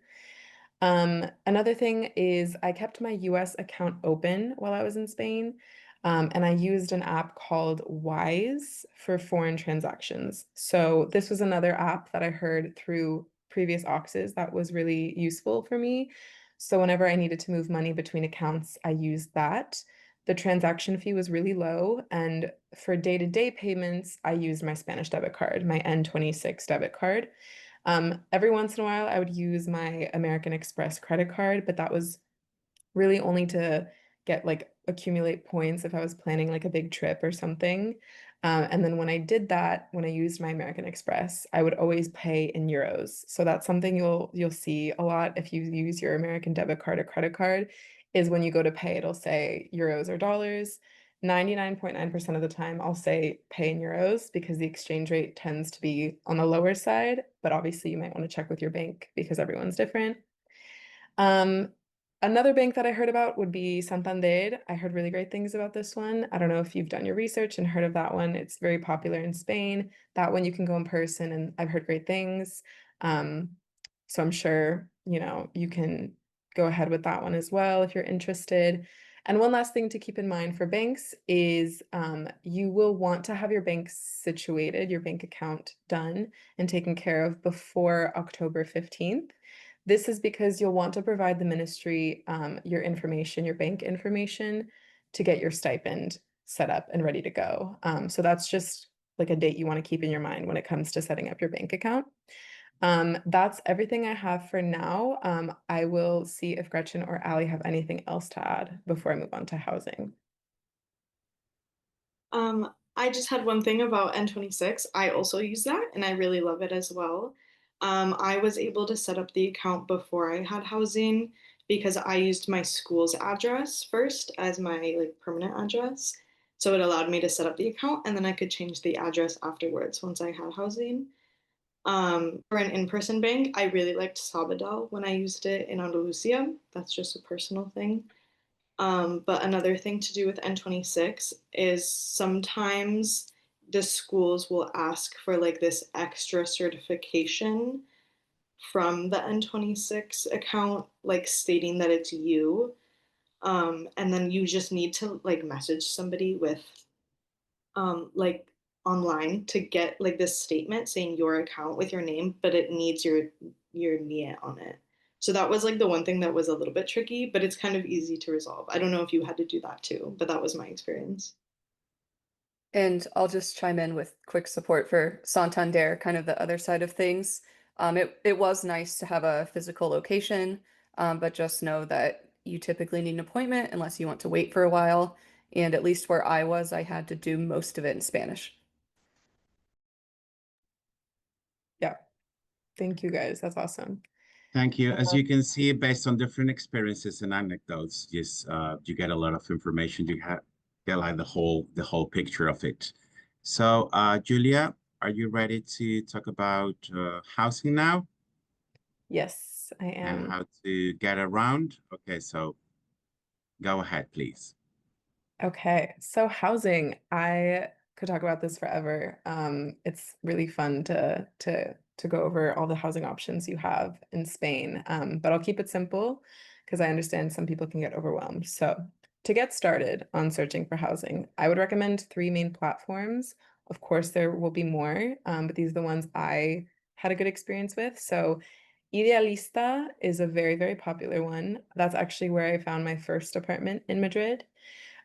Another thing is I kept my US account open while I was in Spain, and I used an app called Wise for foreign transactions. So this was another app that I heard through previous Auxes that was really useful for me. So whenever I needed to move money between accounts, I used that. The transaction fee was really low, and for day-to-day payments, I used my Spanish debit card, my N26 debit card. Every once in a while, I would use my American Express credit card, but that was really only to get like accumulate points if I was planning like a big trip or something. And then when I did that, when I used my American Express, I would always pay in euros. So that's something you'll see a lot if you use your American debit card or credit card, is when you go to pay, it'll say euros or dollars. 99.9% of the time, I'll say pay in euros because the exchange rate tends to be on the lower side, but obviously you might want to check with your bank because everyone's different. Um, Another bank that I heard about would be Santander. I heard really great things about this one. I don't know if you've done your research and heard of that one. It's very popular in Spain. That one you can go in person, and I've heard great things. So I'm sure, you can go ahead with that one as well if you're interested. And one last thing to keep in mind for banks is you will want to have your bank situated, your bank account done and taken care of before October 15th. This is because you'll want to provide the ministry your information, your bank information, to get your stipend set up and ready to go. So that's just like a date you want to keep in your mind when it comes to setting up your bank account. That's everything I have for now. I will see if Gretchen or Ali have anything else to add before I move on to housing. I just had one thing about N26. I also use that and I really love it as well. I was able to set up the account before I had housing because I used my school's address first as my like permanent address. So it allowed me to set up the account and then I could change the address afterwards once I had housing. For an in-person bank, I really liked Sabadell when I used it in Andalusia. That's just a personal thing. But another thing to do with N26 is sometimes the schools will ask for like this extra certification from the N26 account, like stating that it's you. And then you just need to like message somebody with like online to get like this statement saying your account with your name, but it needs your NIE on it. So that was like the one thing that was a little bit tricky, but it's kind of easy to resolve. I don't know if you had to do that too, but that was my experience. And I'll just chime in with quick support for Santander, kind of the other side of things. It was nice to have a physical location, but just know that you typically need an appointment unless you want to wait for a while. And at least where I was, I had to do most of it in Spanish. Yeah. Thank you guys. That's awesome. Thank you. As you can see, based on different experiences and anecdotes, just you get a lot of information. You get like the whole picture of it. So, Julia, are you ready to talk about housing now Yes, I and am. how to get around? Okay, so go ahead, please. Okay, so housing, I could talk about this forever. It's really fun to go over all the housing options you have in Spain. But I'll keep it simple because I understand some people can get overwhelmed. So to get started on searching for housing, I would recommend three main platforms. Of course, there will be more, but these are the ones I had a good experience with. So Idealista is a very, very popular one. That's actually where I found my first apartment in Madrid.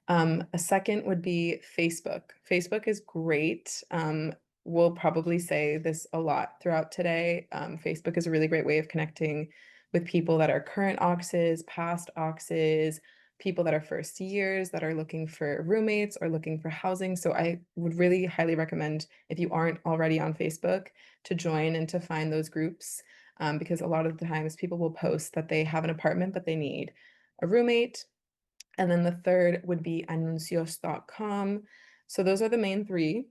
A second would be Facebook. Facebook is great. We'll probably say this a lot throughout today. Facebook is a really great way of connecting with people that are current Auxes, past Auxes, people that are first years that are looking for roommates or looking for housing. So I would really highly recommend, if you aren't already on Facebook, to join and to find those groups, because a lot of the times people will post that they have an apartment, but they need a roommate. And then the third would be anuncios.com. So those are the main three.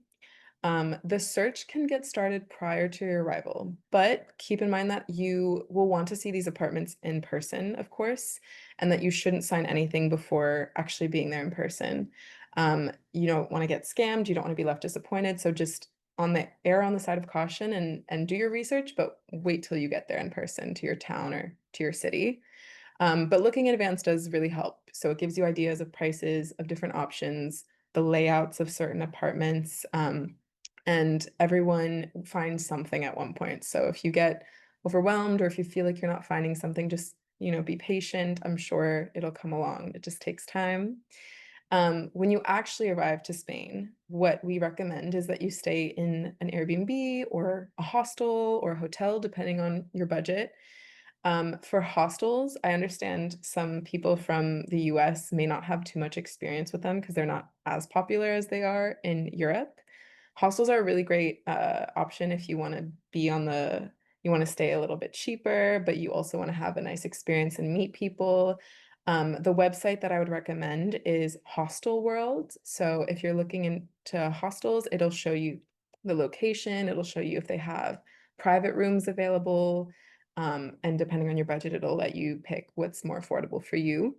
The search can get started prior to your arrival, but keep in mind that you will want to see these apartments in person, of course, and that you shouldn't sign anything before actually being there in person. You don't want to get scammed, you don't want to be left disappointed. So just on the side of caution and do your research, but wait till you get there in person to your town or to your city. But looking in advance does really help. So it gives you ideas of prices, of different options, the layouts of certain apartments, and everyone finds something at one point. So if you get overwhelmed or if you feel like you're not finding something, just, be patient. I'm sure it'll come along. It just takes time. When you actually arrive to Spain, what we recommend is that you stay in an Airbnb or a hostel or a hotel, depending on your budget. For hostels, I understand some people from the US may not have too much experience with them because they're not as popular as they are in Europe. Hostels are a really great option if you want to you want to stay a little bit cheaper, but you also want to have a nice experience and meet people. The website that I would recommend is Hostel World. So if you're looking into hostels, it'll show you the location, it'll show you if they have private rooms available. And depending on your budget, it'll let you pick what's more affordable for you.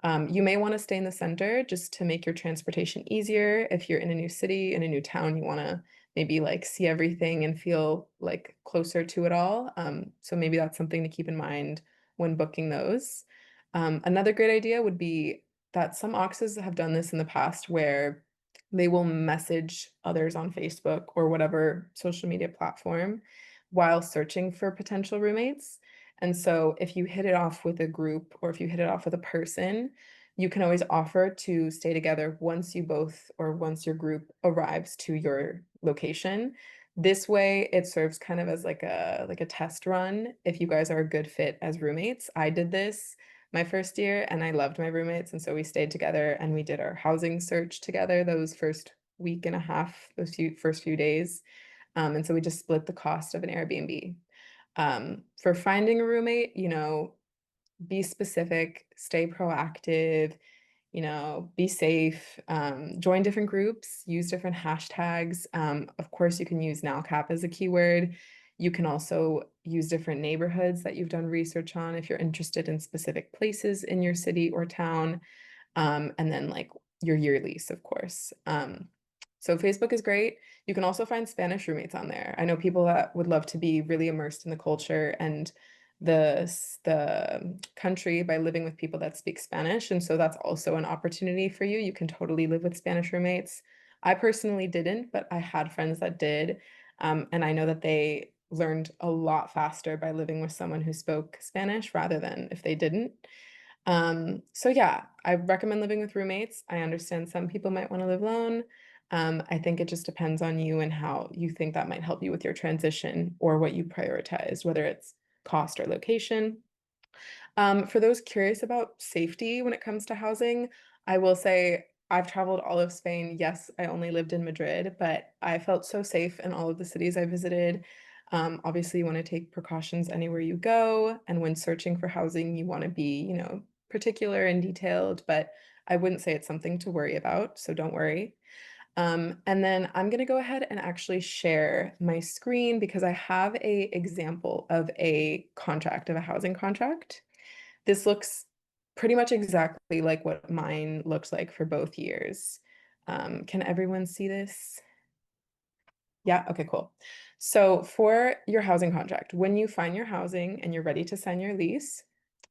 You may want to stay in the center just to make your transportation easier. If you're in a new city, in a new town, you want to maybe like see everything and feel like closer to it all. So maybe that's something to keep in mind when booking those. Another great idea would be that some Auxes have done this in the past where they will message others on Facebook or whatever social media platform while searching for potential roommates. And so if you hit it off with a group or if you hit it off with a person, you can always offer to stay together once your group arrives to your location. This way it serves kind of as like a test run if you guys are a good fit as roommates. I did this my first year and I loved my roommates, and so we stayed together and we did our housing search together those first week and a half, first few days. And so we just split the cost of an Airbnb. For finding a roommate, be specific, stay proactive, be safe, join different groups, use different hashtags. Of course, you can use NALCAP as a keyword. You can also use different neighborhoods that you've done research on if you're interested in specific places in your city or town. And then like your year lease, of course. So Facebook is great. You can also find Spanish roommates on there. I know people that would love to be really immersed in the culture and the country by living with people that speak Spanish. And so that's also an opportunity for you. You can totally live with Spanish roommates. I personally didn't, but I had friends that did. And I know that they learned a lot faster by living with someone who spoke Spanish rather than if they didn't. So yeah, I recommend living with roommates. I understand some people might want to live alone. I think it just depends on you and how you think that might help you with your transition or what you prioritize, whether it's cost or location. For those curious about safety when it comes to housing, I will say I've traveled all of Spain. Yes, I only lived in Madrid, but I felt so safe in all of the cities I visited. Obviously, you want to take precautions anywhere you go. And when searching for housing, you want to be, particular and detailed, but I wouldn't say it's something to worry about. So don't worry. And then I'm going to go ahead and actually share my screen because I have a example of a housing contract. This looks pretty much exactly like what mine looks like for both years. Can everyone see this? Yeah, okay, cool. So for your housing contract, when you find your housing and you're ready to sign your lease,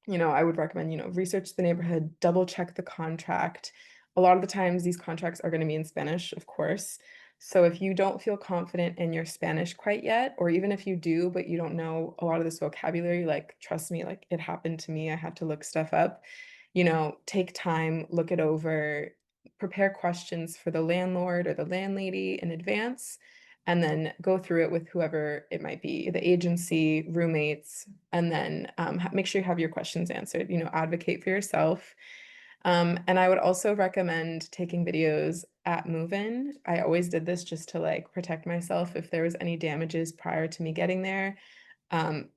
I would recommend, research the neighborhood, double check the contract. A lot of the times these contracts are going to be in Spanish, of course. So if you don't feel confident in your Spanish quite yet, or even if you do, but you don't know a lot of this vocabulary, like trust me, like it happened to me, I had to look stuff up, take time, look it over, prepare questions for the landlord or the landlady in advance, and then go through it with whoever it might be, the agency, roommates, and then make sure you have your questions answered, advocate for yourself. And I would also recommend taking videos at move-in. I always did this just to like protect myself if there was any damages prior to me getting there. Um,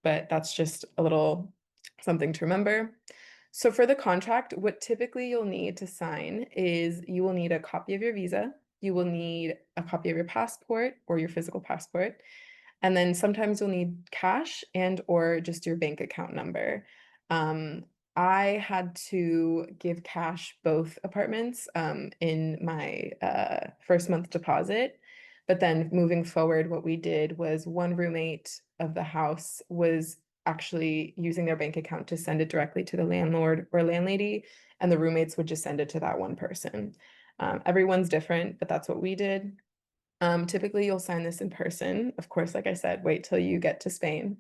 but that's just a little something to remember. So for the contract, what typically you'll need to sign is you will need a copy of your visa, you will need a copy of your passport or your physical passport, and then sometimes you'll need cash and or just your bank account number. Um, I had to give cash both apartments in my first month deposit. But then moving forward, what we did was one roommate of the house was actually using their bank account to send it directly to the landlord or landlady, and the roommates would just send it to that one person. Everyone's different, but that's what we did. Typically, you'll sign this in person. Of course, like I said, wait till you get to Spain.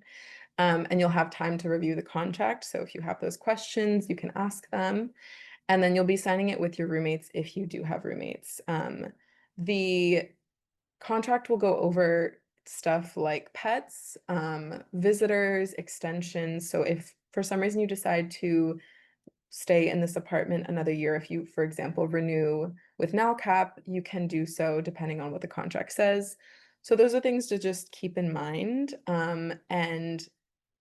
And you'll have time to review the contract. So if you have those questions, you can ask them. And then you'll be signing it with your roommates if you do have roommates. The contract will go over stuff like pets, visitors, extensions. So if for some reason you decide to stay in this apartment another year, if you, for example, renew with NALCAP, you can do so depending on what the contract says. So those are things to just keep in mind. And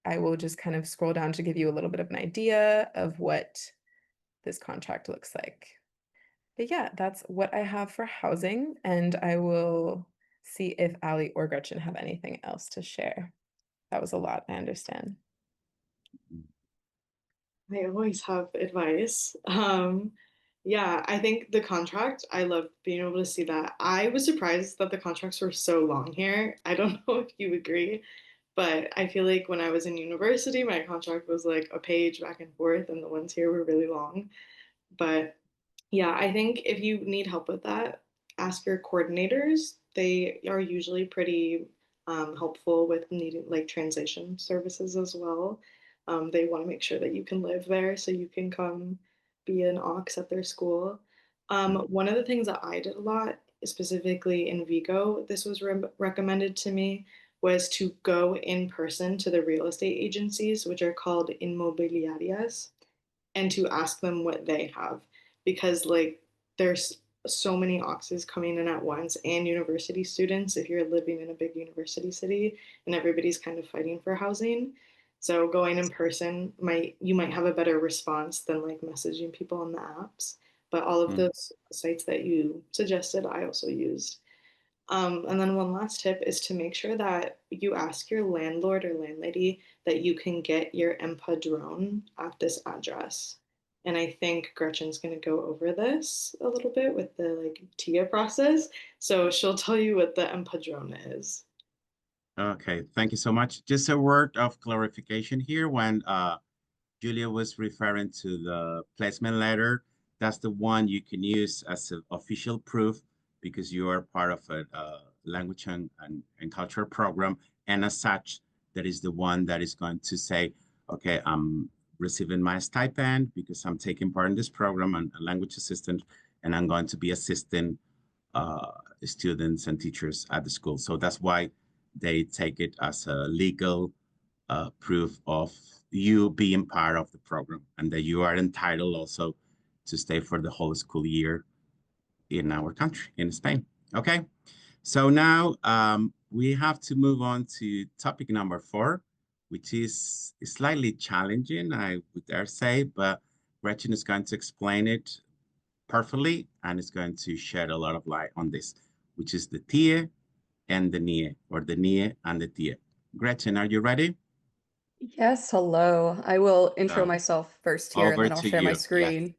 I will just kind of scroll down to give you a little bit of an idea of what this contract looks like. But yeah, that's what I have for housing, and I will see if Ali or Gretchen have anything else to share. That was a lot, I understand. I always have advice. Yeah, I think the contract, I love being able to see that. I was surprised that the contracts were so long here. I don't know if you agree, but I feel like when I was in university, my contract was like a page back and forth, and the ones here were really long. But yeah, I think if you need help with that, ask your coordinators. They are usually pretty helpful with needing like translation services as well. They want to make sure that you can live there so you can come be an aux at their school. One of the things that I did a lot, specifically in Vigo, this was recommended to me, was to go in person to the real estate agencies, which are called inmobiliarias, and to ask them what they have, because like there's so many oxes coming in at once, and university students if you're living in a big university city, and everybody's kind of fighting for housing. So going in person might have a better response than like messaging people on the apps. But all of Mm. those sites that you suggested I also used. And then one last tip is to make sure that you ask your landlord or landlady that you can get your empadrone at this address. And I think Gretchen's going to go over this a little bit with the like TIA process. So she'll tell you what the empadrone is. Okay, thank you so much. Just a word of clarification here. When Julia was referring to the placement letter, that's the one you can use as an official proof because you are part of a language and culture program. And as such, that is the one that is going to say, okay, I'm receiving my stipend because I'm taking part in this program. I'm a language assistant, and I'm going to be assisting uh, students and teachers at the school. So that's why they take it as a legal proof of you being part of the program and that you are entitled also to stay for the whole school year in our country, in Spain. Okay, so now we have to move on to topic number 4, which is slightly challenging, I would dare say, but Gretchen is going to explain it perfectly and is going to shed a lot of light on this, which is the TIE and the NIE, or the NIE and the TIE. Gretchen, are you ready? Yes, hello. I will intro So myself first here and over then I'll to share my you. Yes. screen.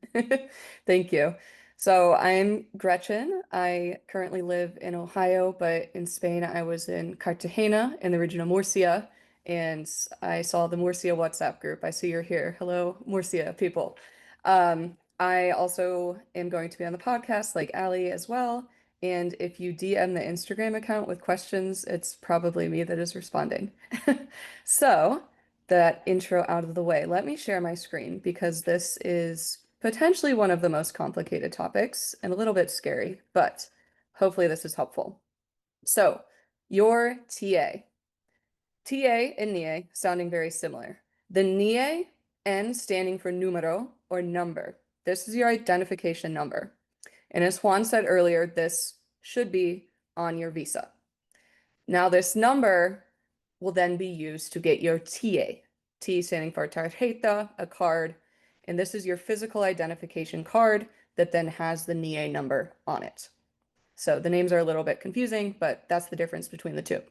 Thank you. So I'm Gretchen. I currently live in Ohio, but in Spain I was in Cartagena in the region of Murcia, and I saw the Murcia WhatsApp group. I see you're here. Hello, Murcia people. I also am going to be on the podcast like Ali as well, And if you DM the Instagram account with questions, it's probably me that is responding. So, that intro out of the way, let me share my screen because this is potentially one of the most complicated topics and a little bit scary, but hopefully this is helpful. So, your TA. TA and NIE sounding very similar. The NIE, N standing for numero or number. This is your identification number. And as Juan said earlier, this should be on your visa. Now, this number will then be used to get your TA. T standing for tarjeta, a card. And this is your physical identification card that then has the NIE number on it. So the names are a little bit confusing, but that's the difference between the two.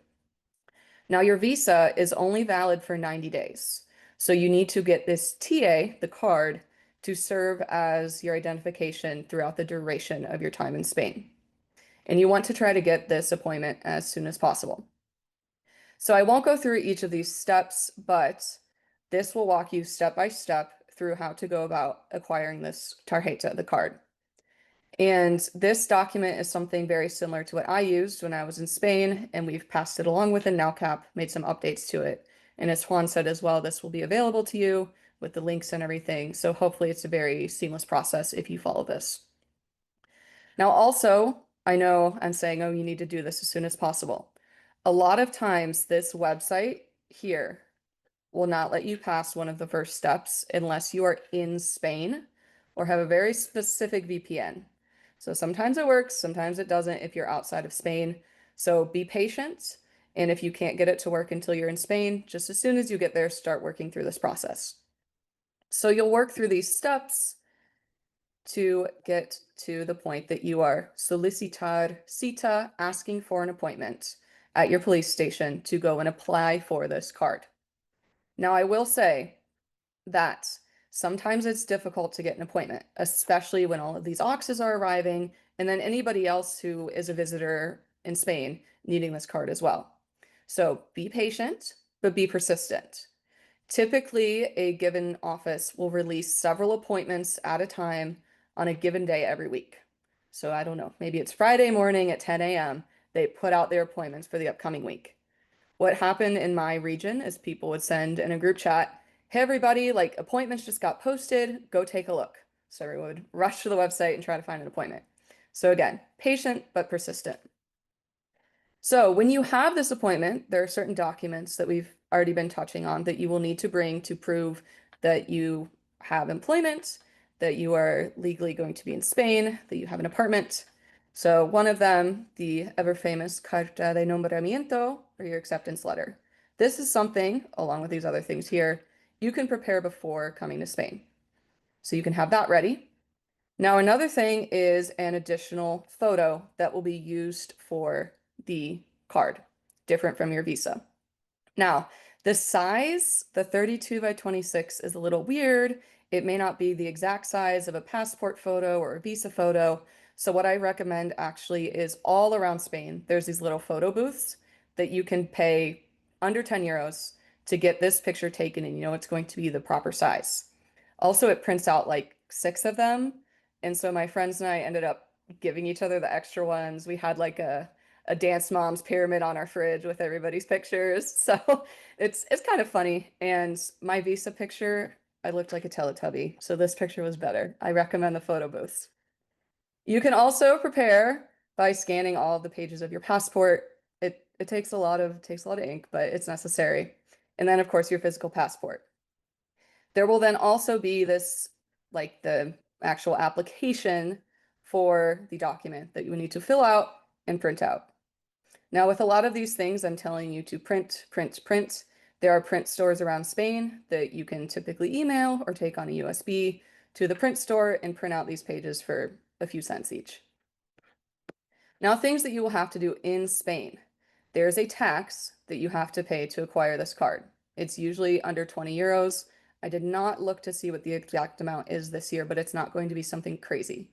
Now, your visa is only valid for 90 days. So you need to get this TA, the card, to serve as your identification throughout the duration of your time in Spain. And you want to try to get this appointment as soon as possible. So I won't go through each of these steps, but this will walk you step by step through how to go about acquiring this tarjeta, the card. And this document is something very similar to what I used when I was in Spain, and we've passed it along within NALCAP, made some updates to it. And as Juan said as well, this will be available to you with the links and everything. So hopefully it's a very seamless process if you follow this. Now, also, I know I'm saying, oh, you need to do this as soon as possible. A lot of times this website here will not let you pass one of the first steps unless you are in Spain or have a very specific VPN. So sometimes it works, sometimes it doesn't if you're outside of Spain. So be patient. And if you can't get it to work until you're in Spain, just as soon as you get there, start working through this process. So you'll work through these steps to get to the point that you are solicitar cita, asking for an appointment at your police station to go and apply for this card. Now, I will say that sometimes it's difficult to get an appointment, especially when all of these oxes are arriving, and then anybody else who is a visitor in Spain needing this card as well. So be patient, but be persistent. Typically, a given office will release several appointments at a time on a given day every week. So I don't know, maybe it's Friday morning at 10 a.m. They put out their appointments for the upcoming week. What happened in my region is people would send in a group chat, hey, everybody, like appointments just got posted, go take a look. So everyone would rush to the website and try to find an appointment. So again, patient but persistent. So when you have this appointment, there are certain documents that we've already been touching on that you will need to bring to prove that you have employment, that you are legally going to be in Spain, that you have an apartment. So one of them, the ever famous carta de nombramiento, or your acceptance letter. This is something, along with these other things here, you can prepare before coming to Spain. So you can have that ready. Now, another thing is an additional photo that will be used for the card, different from your visa. Now, the size, the 32 by 26 is a little weird. It may not be the exact size of a passport photo or a visa photo. So what I recommend actually is all around Spain, there's these little photo booths that you can pay under 10 euros to get this picture taken, and you know it's going to be the proper size. Also, it prints out like 6 of them. And so my friends and I ended up giving each other the extra ones. We had like a dance mom's pyramid on our fridge with everybody's pictures. So it's kind of funny. And my visa picture, I looked like a Teletubby. So this picture was better. I recommend the photo booths. You can also prepare by scanning all of the pages of your passport. It takes a lot of ink, but it's necessary. And then of course your physical passport. There will then also be this, like the actual application for the document that you need to fill out and print out. Now, with a lot of these things, I'm telling you to print, print, print. There are print stores around Spain that you can typically email or take on a USB to the print store and print out these pages for a few cents each. Now, things that you will have to do in Spain. There's a tax that you have to pay to acquire this card. It's usually under 20 euros. I did not look to see what the exact amount is this year, but it's not going to be something crazy.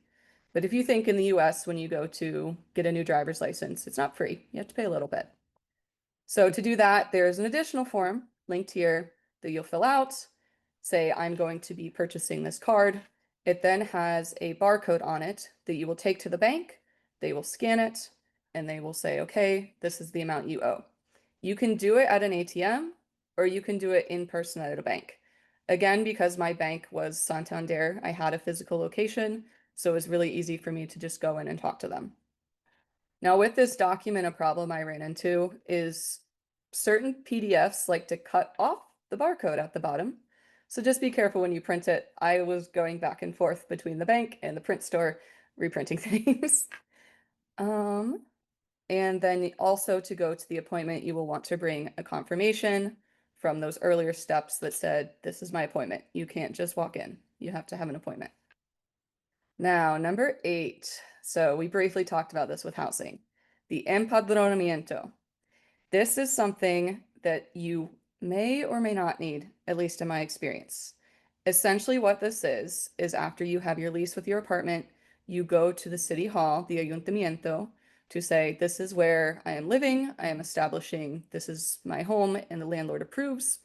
But if you think in the US, when you go to get a new driver's license, it's not free. You have to pay a little bit. So to do that, there's an additional form linked here that you'll fill out. Say, I'm going to be purchasing this card. It then has a barcode on it that you will take to the bank. They will scan it and they will say, okay, this is the amount you owe. You can do it at an ATM or you can do it in person at a bank. Again, because my bank was Santander, I had a physical location, so it was really easy for me to just go in and talk to them. Now, with this document, a problem I ran into is certain PDFs like to cut off the barcode at the bottom. So just be careful when you print it. I was going back and forth between the bank and the print store, reprinting things. And then also to go to the appointment, you will want to bring a confirmation from those earlier steps that said, this is my appointment. You can't just walk in. You have to have an appointment. Now, number 8. So we briefly talked about this with housing. The empadronamiento. This is something that you may or may not need, at least in my experience. Essentially what this is after you have your lease with your apartment, you go to the city hall, the ayuntamiento, to say, this is where I am living, I am establishing, this is my home, and the landlord approves.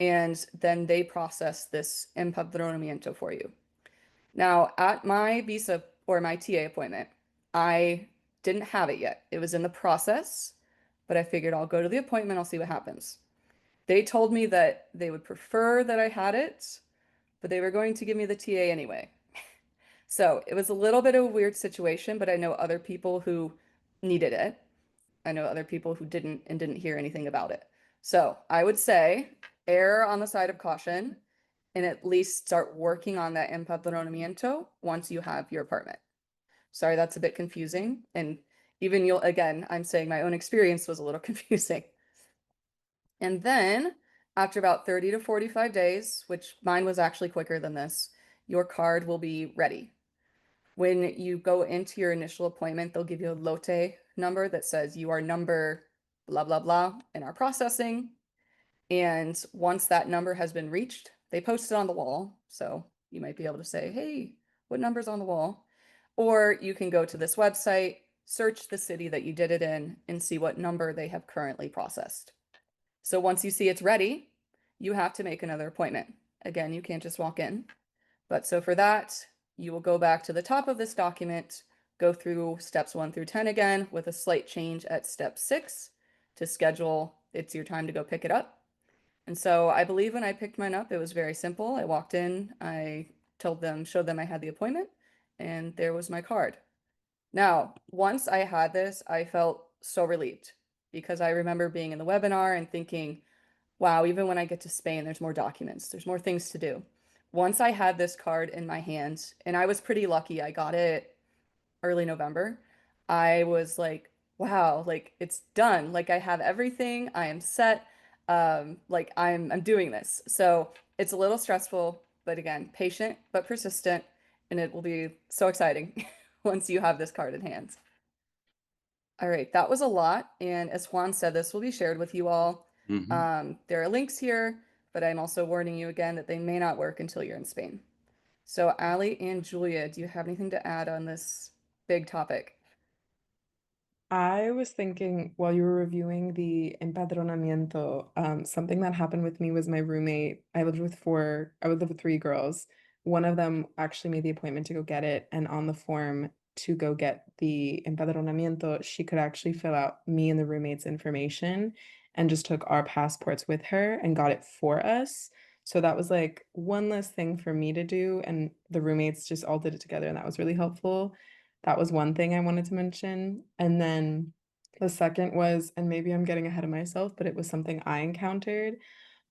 And then they process this empadronamiento for you. Now, at my visa or my TA appointment, I didn't have it yet. It was in the process, but I figured I'll go to the appointment, I'll see what happens. They told me that they would prefer that I had it, but they were going to give me the TA anyway. So it was a little bit of a weird situation, but I know other people who needed it. I know other people who didn't and didn't hear anything about it. So I would say err on the side of caution and at least start working on that empadronamiento once you have your apartment. Sorry, that's a bit confusing. And even again, I'm saying my own experience was a little confusing. And then after about 30 to 45 days, which mine was actually quicker than this, your card will be ready. When you go into your initial appointment, they'll give you a lote number that says you are number blah, blah, blah in our processing. And once that number has been reached, they post it on the wall. So you might be able to say, hey, what number's on the wall? Or you can go to this website, search the city that you did it in, and see what number they have currently processed. So once you see it's ready, you have to make another appointment. Again, you can't just walk in. But so for that, you will go back to the top of this document, go through steps 1 through 10 again with a slight change at step 6 to schedule it's your time to go pick it up. And so I believe when I picked mine up, it was very simple. I walked in, I showed them I had the appointment, and there was my card. Now, once I had this, I felt so relieved because I remember being in the webinar and thinking, wow, even when I get to Spain, there's more documents, there's more things to do. Once I had this card in my hands, and I was pretty lucky, I got it early November, I was like, wow, like it's done. Like I have everything, I am set. Like I'm doing this. So it's a little stressful, but again, patient but persistent, and it will be so exciting once you have this card in hand. All right, that was a lot. And as Juan said, this will be shared with you all. There are links here, but I'm also warning you again that they may not work until you're in Spain. So Ali and Julia, do you have anything to add on this big topic? I was thinking while you were reviewing the empadronamiento, something that happened with me was my roommate. I would live with 3 girls. One of them actually made the appointment to go get it, and on the form to go get the empadronamiento, she could actually fill out me and the roommate's information and just took our passports with her and got it for us. So that was like one less thing for me to do, and the roommates just all did it together, and that was really helpful. That was one thing I wanted to mention. And then the second was, and maybe I'm getting ahead of myself, but it was something I encountered,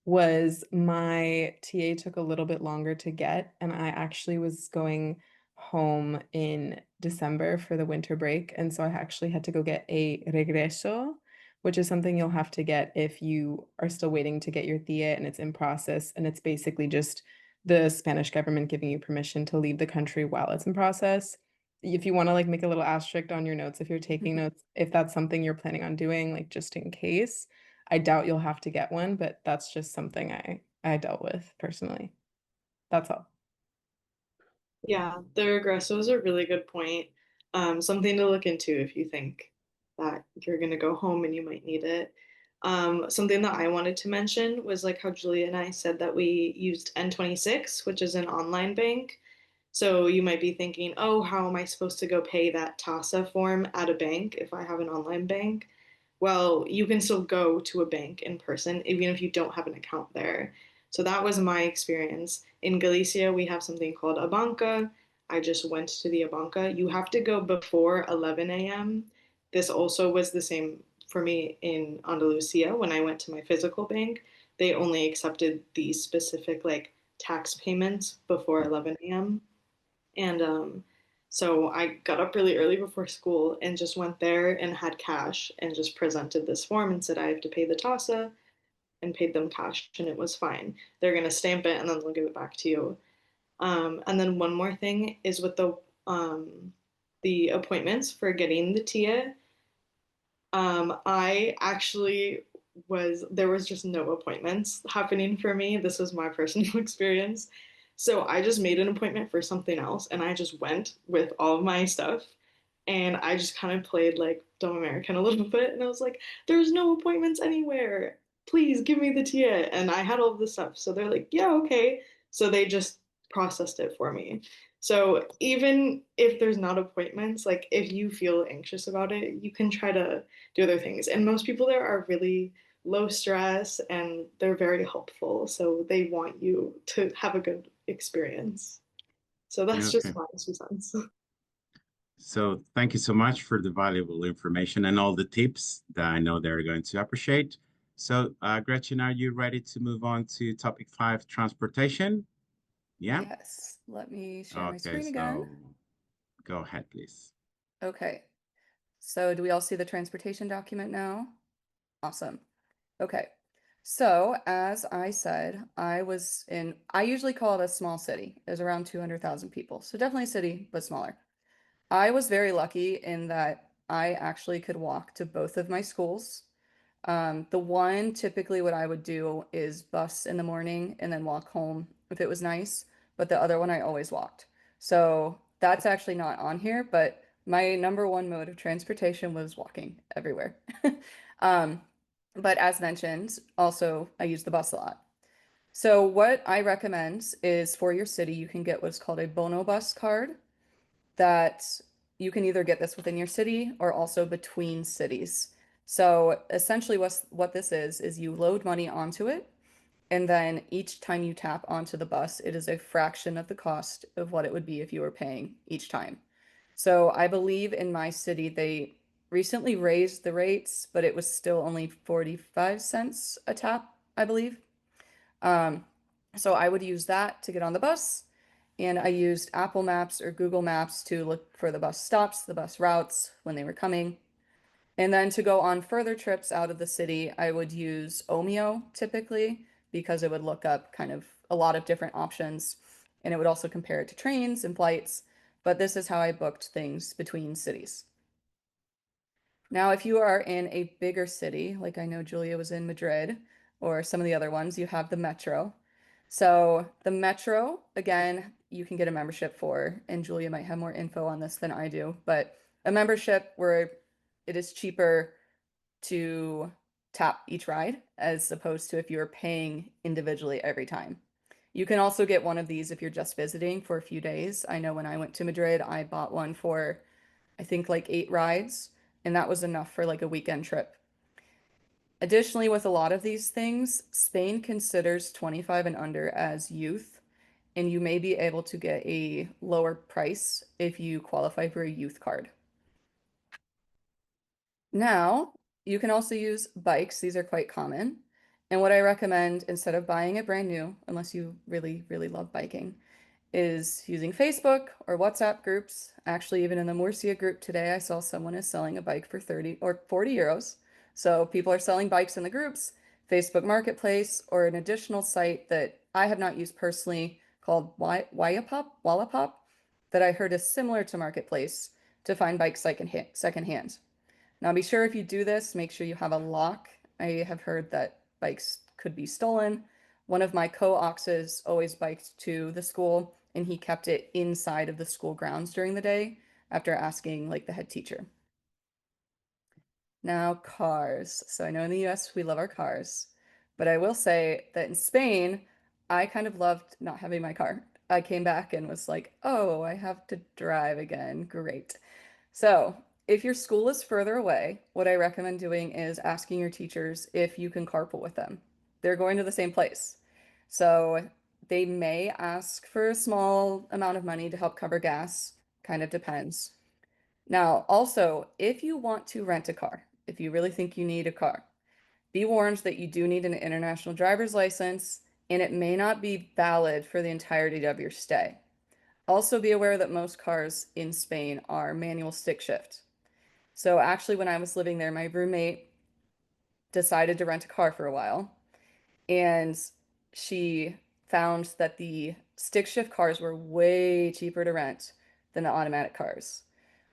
was my TA took a little bit longer to get, and I actually was going home in December for the winter break. And so I actually had to go get a regreso, which is something you'll have to get if you are still waiting to get your TA and it's in process. And it's basically just the Spanish government giving you permission to leave the country while it's in process. If you want to like make a little asterisk on your notes, if you're taking notes, if that's something you're planning on doing, like just in case, I doubt you'll have to get one, but that's just something I dealt with personally. That's all. Yeah, the regresso is a really good point. Something to look into if you think that you're gonna go home and you might need it. Something that I wanted to mention was like how Julia and I said that we used N26, which is an online bank. So you might be thinking, oh, how am I supposed to go pay that TASA form at a bank if I have an online bank? Well, you can still go to a bank in person, even if you don't have an account there. So that was my experience. In Galicia, we have something called a banca. I just went to the banca. You have to go before 11 a.m. This also was the same for me in Andalusia when I went to my physical bank. They only accepted these specific like tax payments before 11 a.m. And so I got up really early before school and just went there and had cash and just presented this form and said I have to pay the TASA and paid them cash and it was fine. They're going to stamp it and then they'll give it back to you. And then one more thing is with the appointments for getting the TIA. I actually there was just no appointments happening for me. This was my personal experience. So I just made an appointment for something else and I just went with all of my stuff and I just kind of played like dumb American a little bit and I was like, there's no appointments anywhere. Please give me the TA. And I had all of the stuff. So they're like, yeah, okay. So they just processed it for me. So even if there's not appointments, like if you feel anxious about it, you can try to do other things. And most people there are really low stress and they're very helpful. So they want you to have a good experience. So that's Okay. just my 2 cents. So thank you so much for the valuable information and all the tips that I know they're going to appreciate. So Gretchen, are you ready to move on to topic 5, transportation? Yeah? Yes, let me share my Okay, screen again. so go ahead, please. Okay, so do we all see the transportation document now? Awesome. Okay, so as I said, I usually call it a small city. There's around 200,000 people, so definitely a city, but smaller. I was very lucky in that I actually could walk to both of my schools. The one typically what I would do is bus in the morning and then walk home if it was nice, but the other one I always walked. So that's actually not on here, but my number one mode of transportation was walking everywhere. Um, but as mentioned, also I use the bus a lot. So what I recommend is for your city, you can get what's called a Bono Bus card that you can either get this within your city or also between cities. So essentially what this is you load money onto it, and then each time you tap onto the bus, it is a fraction of the cost of what it would be if you were paying each time. So I believe in my city they recently raised the rates, but it was still only 45 cents a tap, I believe. Um, so I would use that to get on the bus, and I used Apple Maps or Google Maps to look for the bus stops, the bus routes when they were coming. And then to go on further trips out of the city, I would use Omeo typically because it would look up kind of a lot of different options and it would also compare it to trains and flights. But this is how I booked things between cities. Now, if you are in a bigger city, like I know Julia was in Madrid or some of the other ones, you have the metro. So the metro, again, you can get a membership for, and Julia might have more info on this than I do, but a membership where it is cheaper to tap each ride as opposed to if you're paying individually every time. You can also get one of these if you're just visiting for a few days. I know when I went to Madrid, I bought one for I think like 8 rides, and that was enough for like a weekend trip. Additionally, with a lot of these things, Spain considers 25 and under as youth, and you may be able to get a lower price if you qualify for a youth card. Now, you can also use bikes. These are quite common. And what I recommend instead of buying it brand new, unless you really, really love biking, is using Facebook or WhatsApp groups. Actually, even in the Murcia group today, I saw someone is selling a bike for 30 or 40 euros. So people are selling bikes in the groups, Facebook Marketplace, or an additional site that I have not used personally called Wallapop that I heard is similar to Marketplace to find bikes secondhand. Now be sure if you do this, make sure you have a lock. I have heard that bikes could be stolen. One of my co-auxes always biked to the school and he kept it inside of the school grounds during the day after asking like the head teacher. Now cars. So I know in the US we love our cars, but I will say that in Spain, I kind of loved not having my car. I came back and was like, oh, I have to drive again. Great. So, if your school is further away, what I recommend doing is asking your teachers if you can carpool with them. They're going to the same place. So, they may ask for a small amount of money to help cover gas, kind of depends. Now, also, if you want to rent a car, if you really think you need a car, be warned that you do need an international driver's license and it may not be valid for the entirety of your stay. Also, be aware that most cars in Spain are manual stick shift. So, actually, when I was living there, my roommate decided to rent a car for a while, and she found that the stick shift cars were way cheaper to rent than the automatic cars.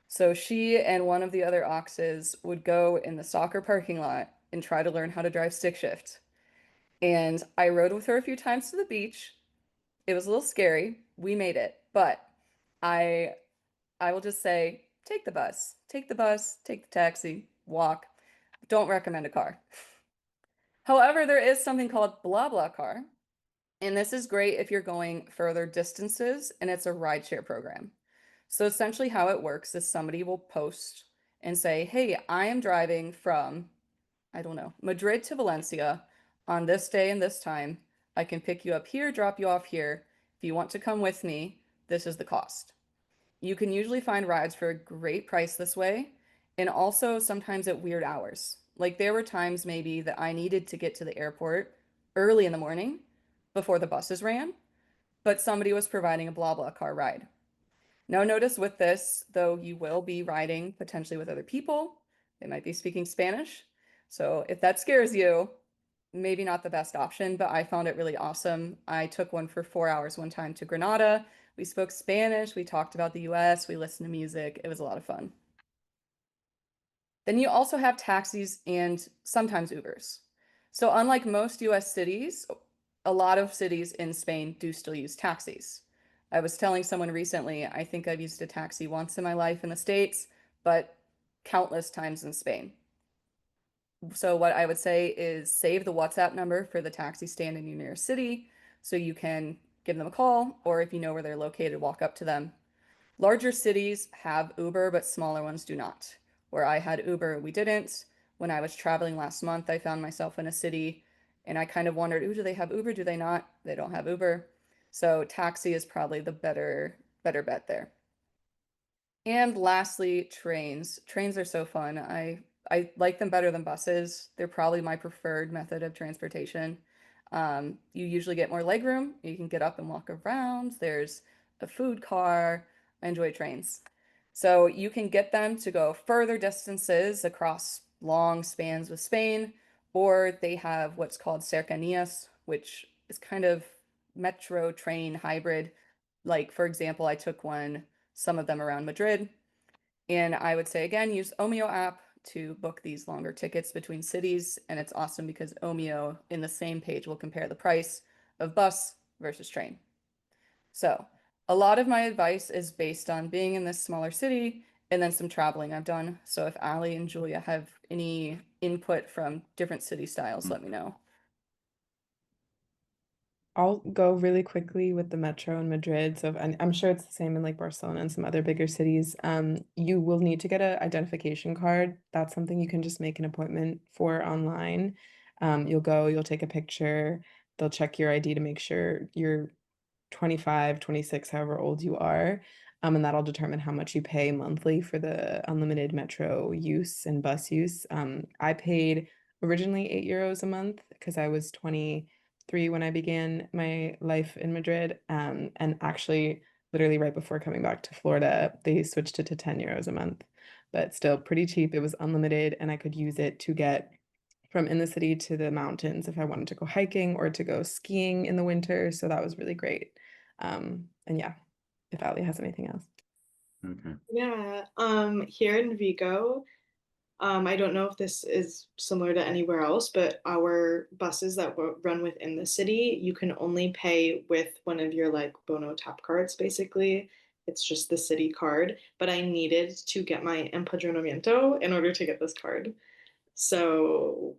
So, she and one of the other oxes would go in the soccer parking lot and try to learn how to drive stick shift. And I rode with her a few times to the beach. It was a little scary. We made it, but I I will just say take the bus. Take the bus, take the taxi, walk. Don't recommend a car. However, there is something called BlaBlaCar, and this is great if you're going further distances and it's a rideshare program. So essentially how it works is somebody will post and say, "Hey, I am driving from, I don't know, Madrid to Valencia on this day and this time. I can pick you up here, drop you off here. If you want to come with me, this is the cost." You can usually find rides for a great price this way, and also sometimes at weird hours. Like there were times maybe that I needed to get to the airport early in the morning before the buses ran, but somebody was providing a BlaBlaCar ride. Now, notice with this, though, you will be riding potentially with other people. They might be speaking Spanish. So if that scares you, maybe not the best option, but I found it really awesome. I took one for 4 hours one time to Granada. We spoke Spanish, we talked about the US, we listened to music. It was a lot of fun. Then you also have taxis and sometimes Ubers. So unlike most US cities, a lot of cities in Spain do still use taxis. I was telling someone recently, I think I've used a taxi once in my life in the States, but countless times in Spain. So what I would say is save the WhatsApp number for the taxi stand in your nearest city so you can give them a call, or if you know where they're located, walk up to them. Larger cities have Uber, but smaller ones do not. Where I had Uber, we didn't. When I was traveling last month, I found myself in a city and I kind of wondered, ooh, do they have Uber? Do they not? They don't have Uber. So taxi is probably the better bet there. And lastly, trains. Trains are so fun. I like them better than buses. They're probably my preferred method of transportation. You usually get more legroom. You can get up and walk around. There's a food car. I enjoy trains. So you can get them to go further distances across long spans with Spain, or they have what's called cercanías, which is kind of metro train hybrid. Like, for example, I took one, some of them around Madrid. And I would say, again, use Omio app to book these longer tickets between cities. And it's awesome because Omio in the same page will compare the price of bus versus train. So a lot of my advice is based on being in this smaller city and then some traveling I've done. So if Ali and Julia have any input from different city styles, let me know. I'll go really quickly with the metro in Madrid. So I'm sure it's the same in like Barcelona and some other bigger cities. You will need to get an identification card. That's something you can just make an appointment for online. You'll go, you'll take a picture, they'll check your ID to make sure you're 25, 26, however old you are. And that'll determine how much you pay monthly for the unlimited metro use and bus use. I paid originally €8 a month because I was 23 when I began my life in Madrid. And actually, literally right before coming back to Florida, they switched it to €10 a month, but still pretty cheap. It was unlimited, and I could use it to get from in the city to the mountains if I wanted to go hiking or to go skiing in the winter. So that was really great. And yeah, if Ali has anything else. Okay. Yeah, here in Vigo, I don't know if this is similar to anywhere else, but our buses that run within the city, you can only pay with one of your like Bono tap cards, basically. It's just the city card, but I needed to get my empadronamiento in order to get this card. So,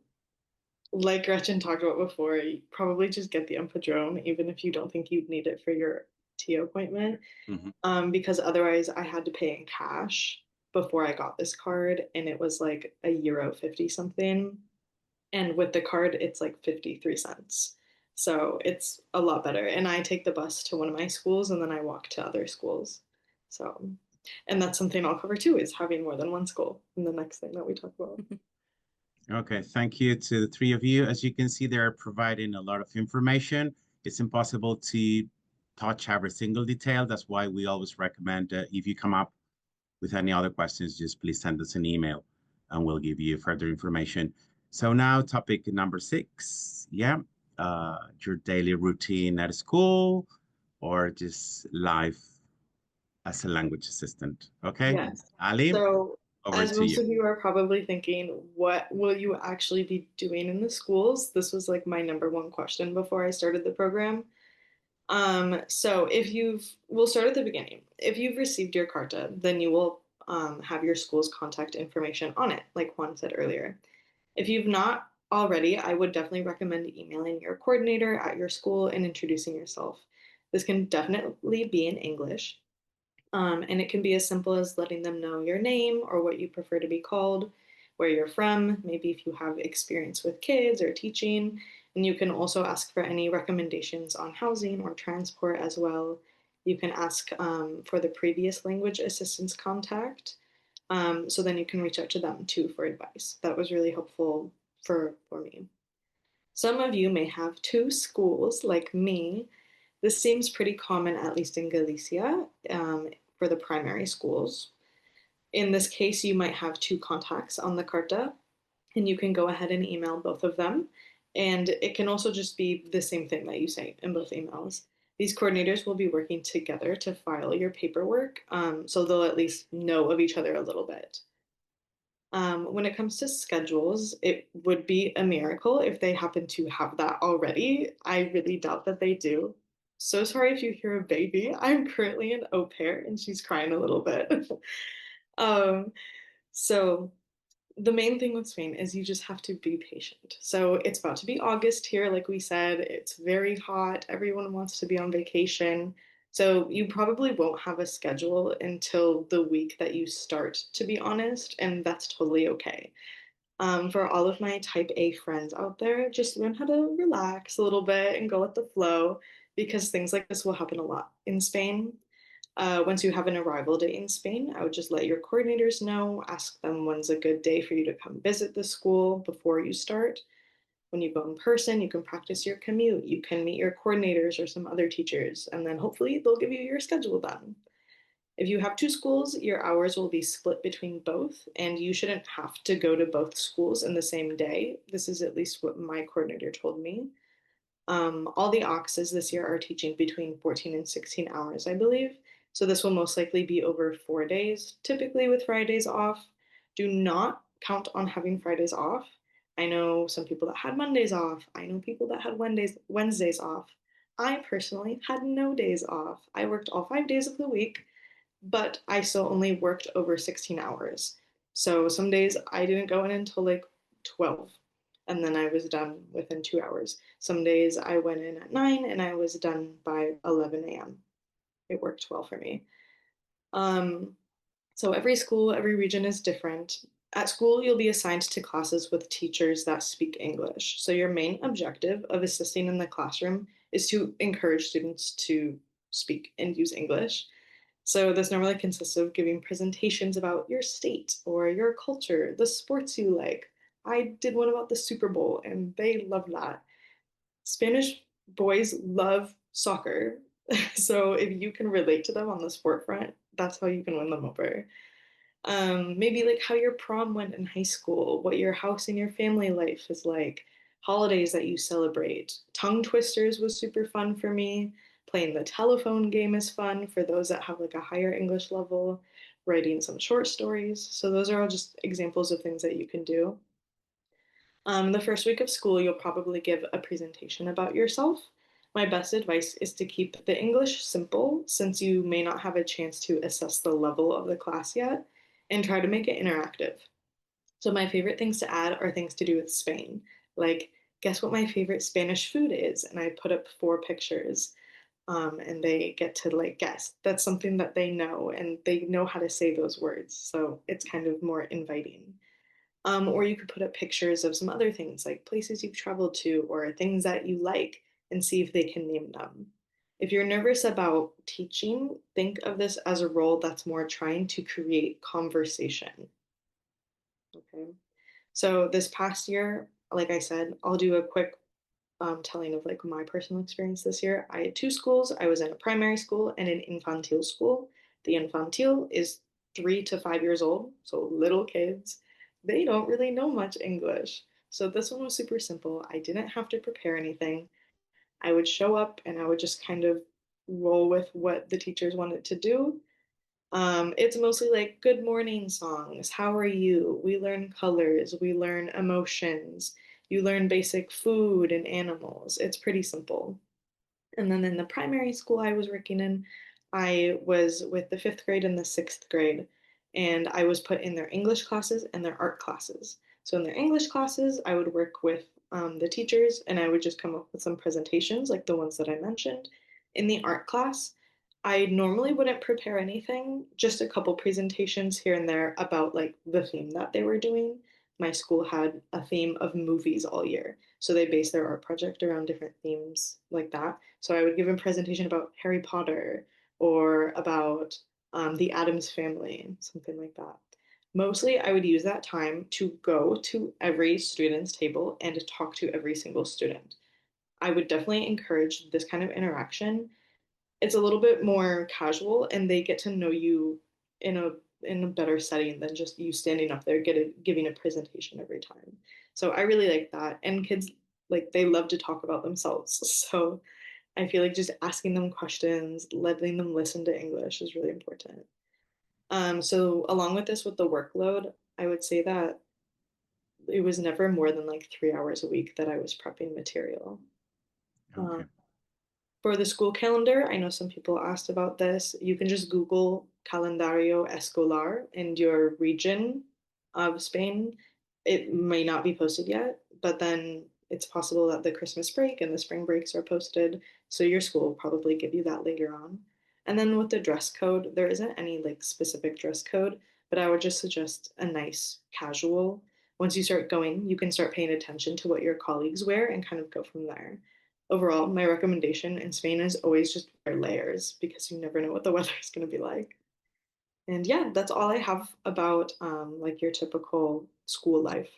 like Gretchen talked about before, you probably just get the empadrone, even if you don't think you'd need it for your tea appointment, Mhm. because otherwise I had to pay in cash before I got this card, and it was like euro 50 something. And with the card, it's like 53 cents. So it's a lot better. And I take the bus to one of my schools and then I walk to other schools. So, and that's something I'll cover too, is having more than one school in the next thing that we talk about. Okay, thank you to the three of you. As you can see, they're providing a lot of information. It's impossible to touch every single detail. That's why we always recommend if you come up with any other questions, just please send us an email and we'll give you further information. So now topic number 6. Yeah, your daily routine at school or just life as a language assistant. Okay, Yes. Ali, So, over as to most you. of you are probably thinking, what will you actually be doing in the schools? This was like my number one question before I started the program. So we'll start at the beginning. If you've received your carta, then you will have your school's contact information on it, like Juan said earlier. If you've not already, I would definitely recommend emailing your coordinator at your school and introducing yourself. This can definitely be in English. And it can be as simple as letting them know your name or what you prefer to be called, where you're from, maybe if you have experience with kids or teaching. And you can also ask for any recommendations on housing or transport as well. You can ask for the previous language assistance contact. So then you can reach out to them too for advice. That was really helpful for me. Some of you may have two schools like me. This seems pretty common, at least in Galicia, for the primary schools. In this case, you might have two contacts on the carta, and you can go ahead and email both of them. And it can also just be the same thing that you say in both emails. These coordinators will be working together to file your paperwork, so they'll at least know of each other a little bit. When it comes to schedules, it would be a miracle if they happen to have that already. I really doubt that they do. So sorry if you hear a baby. I'm currently an au pair and she's crying a little bit. um, so the main thing with Spain is you just have to be patient. So it's about to be August here, like we said. It's very hot. Everyone wants to be on vacation. So you probably won't have a schedule until the week that you start, to be honest, and that's totally okay. For all of my type A friends out there, just learn how to relax a little bit and go with the flow because things like this will happen a lot in Spain. Once you have an arrival date in Spain, I would just let your coordinators know, ask them when's a good day for you to come visit the school before you start. When you go in person, you can practice your commute, you can meet your coordinators or some other teachers, and then hopefully they'll give you your schedule done. If you have two schools, your hours will be split between both, and you shouldn't have to go to both schools in the same day. This is at least what my coordinator told me. All the AUXes this year are teaching between 14 and 16 hours, I believe. So this will most likely be over 4 days, typically with Fridays off. Do not count on having Fridays off. I know some people that had Mondays off. I know people that had Wednesdays off. I personally had no days off. I worked all 5 days of the week, but I still only worked over 16 hours. So some days I didn't go in until like 12, and then I was done within 2 hours. Some days I went in at 9 and I was done by 11 a.m. It worked well for me. Um, so every school, every region is different. At school, you'll be assigned to classes with teachers that speak English. So your main objective of assisting in the classroom is to encourage students to speak and use English. So this normally consists of giving presentations about your state or your culture, the sports you like. I did one about the Super Bowl and they love that. Spanish boys love soccer. So if you can relate to them on the sport front, that's how you can win them over. Maybe like how your prom went in high school, what your house and your family life is like, holidays that you celebrate. Tongue twisters was super fun for me. Playing the telephone game is fun for those that have like a higher English level, writing some short stories. So those are all just examples of things that you can do. The first week of school, you'll probably give a presentation about yourself. My best advice is to keep the English simple since you may not have a chance to assess the level of the class yet, and try to make it interactive. So, my favorite things to add are things to do with Spain, like guess what my favorite Spanish food is, and I put up 4 pictures. and they get to like guess. That's something that they know and they know how to say those words. So it's kind of more inviting. Or you could put up pictures of some other things like places you've traveled to or things that you like and see if they can name them. If you're nervous about teaching, think of this as a role that's more trying to create conversation. Okay. So this past year, like I said, I'll do a quick telling of like my personal experience this year. I had two schools. I was in a primary school and an infantile school. The infantile is 3 to 5 years old, so little kids. They don't really know much English. So this one was super simple. I didn't have to prepare anything. I would show up and I would just kind of roll with what the teachers wanted to do. It's mostly like good morning songs. How are you? We learn colors, we learn emotions, you learn basic food and animals. It's pretty simple. And then in the primary school I was working in, I was with the fifth grade and the sixth grade, and I was put in their English classes and their art classes. So in their English classes, I would work with the teachers and I would just come up with some presentations like the ones that I mentioned. In the art class, I normally wouldn't prepare anything, just a couple presentations here and there about like the theme that they were doing. My school had a theme of movies all year. So they based their art project around different themes like that. So I would give a presentation about Harry Potter or about the Addams family, something like that. Mostly, I would use that time to go to every student's table and to talk to every single student. I would definitely encourage this kind of interaction. It's a little bit more casual and they get to know you in a better setting than just you standing up there giving a presentation every time. So I really like that. And kids, like, they love to talk about themselves. So I feel like just asking them questions, letting them listen to English is really important. So along with this, with the workload, I would say that it was never more than like 3 hours a week that I was prepping material. Okay. For the school calendar, I know some people asked about this. You can just Google calendario escolar in your region of Spain. It may not be posted yet, but then it's possible that the Christmas break and the spring breaks are posted. So your school will probably give you that later on. And then with the dress code, there isn't any like specific dress code, but I would just suggest a nice casual. Once you start going, you can start paying attention to what your colleagues wear and kind of go from there. Overall, my recommendation in Spain is always just wear layers because you never know what the weather is going to be like. And yeah, that's all I have about like your typical school life.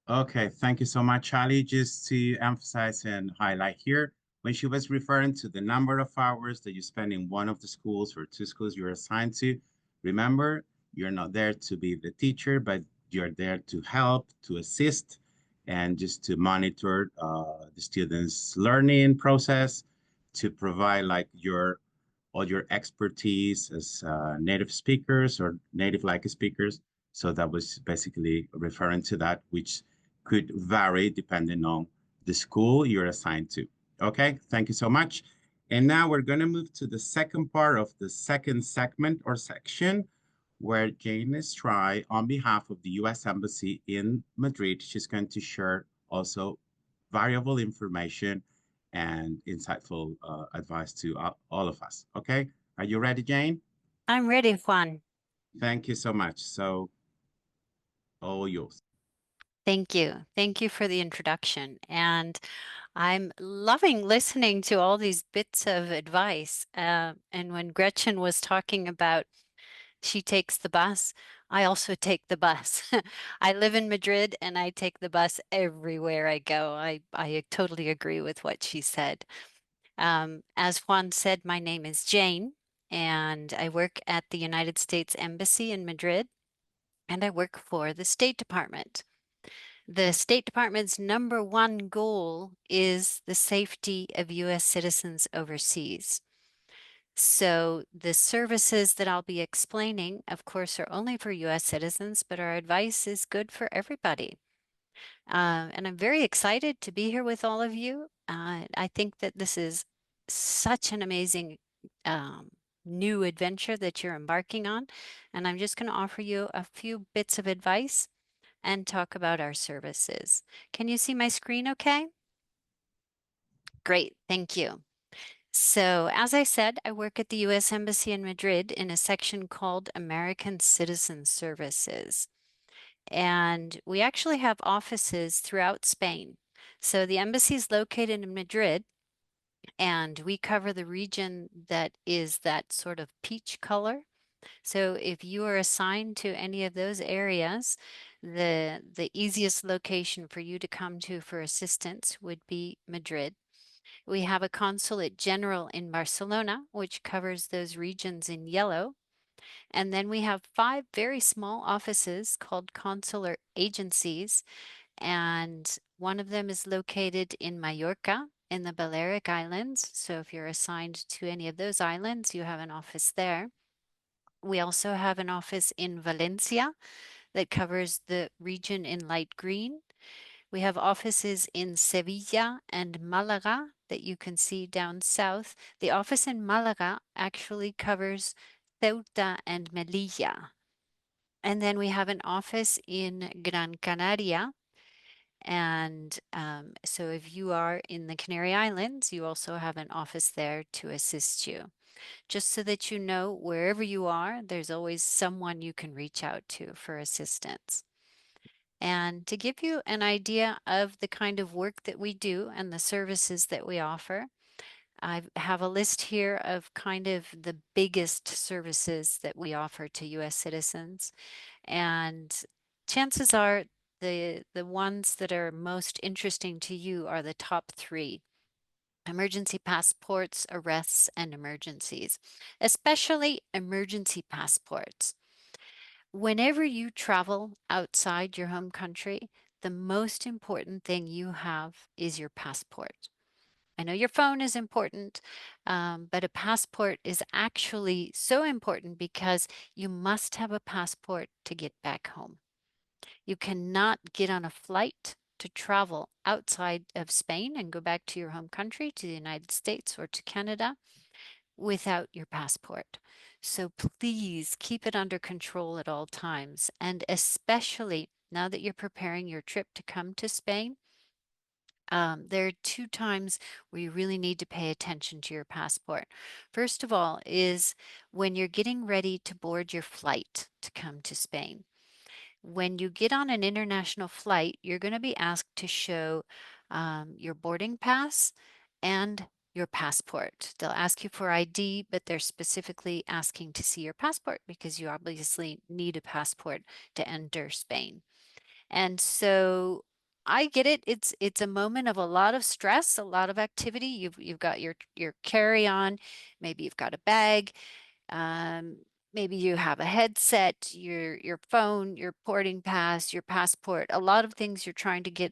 Okay, thank you so much, Charlie. Just to emphasize and highlight here, when she was referring to the number of hours that you spend in one of the schools or two schools you're assigned to, remember, you're not there to be the teacher, but you're there to help, to assist, and just to monitor the students' learning process, to provide like all your expertise as native speakers or native-like speakers. So that was basically referring to that, which could vary depending on the school you're assigned to. Okay, thank you so much. And now we're going to move to the second part of the second segment or section, where Jane Stry, on behalf of the U.S. Embassy in Madrid, she's going to share also valuable information and insightful advice to all of us. Okay, are you ready, Jane? I'm ready, Juan. Thank you so much. So, all yours. Thank you. Thank you for the introduction. And I'm loving listening to all these bits of advice. And when Gretchen was talking about she takes the bus, I also take the bus. I live in Madrid and I take the bus everywhere I go. I totally agree with what she said. As Juan said, my name is Jane and I work at the United States Embassy in Madrid and I work for the State Department. The State Department's #1 goal is the safety of U.S. citizens overseas. So the services that I'll be explaining, of course, are only for U.S. citizens, but our advice is good for everybody. And I'm very excited to be here with all of you. I think that this is such an amazing new adventure that you're embarking on. And I'm just going to offer you a few bits of advice and talk about our services. Can you see my screen okay? Great, thank you. So, as I said, I work at the U.S. Embassy in Madrid in a section called American Citizen Services. And we actually have offices throughout Spain. So the embassy is located in Madrid, and we cover the region that is that sort of peach color. So if you are assigned to any of those areas, the easiest location for you to come to for assistance would be Madrid. We have a consulate general in Barcelona, which covers those regions in yellow. And then we have 5 very small offices called consular agencies, and one of them is located in Mallorca in the Balearic Islands. So if you're assigned to any of those islands, you have an office there. We also have an office in Valencia that covers the region in light green. We have offices in Sevilla and Malaga that you can see down south. The office in Malaga actually covers Ceuta and Melilla. And then we have an office in Gran Canaria. And so if you are in the Canary Islands, you also have an office there to assist you. Just so that you know, wherever you are, there's always someone you can reach out to for assistance. And to give you an idea of the kind of work that we do and the services that we offer, I have a list here of kind of the biggest services that we offer to US citizens. And chances are the ones that are most interesting to you are the top 3. Emergency passports, arrests, and emergencies, especially emergency passports. Whenever you travel outside your home country, the most important thing you have is your passport. I know your phone is important, but a passport is actually so important because you must have a passport to get back home. You cannot get on a flight to travel outside of Spain and go back to your home country, to the United States or to Canada, without your passport. So please keep it under control at all times. And especially now that you're preparing your trip to come to Spain, there are 2 times where you really need to pay attention to your passport. First of all is when you're getting ready to board your flight to come to Spain. When you get on an international flight, you're going to be asked to show your boarding pass and your passport. They'll ask you for ID, but they're specifically asking to see your passport because you obviously need a passport to enter Spain. And so I get it. It's a moment of a lot of stress, a lot of activity. You've got your carry-on, maybe you've got a bag, maybe you have a headset, your phone, your boarding pass, your passport, a lot of things you're trying to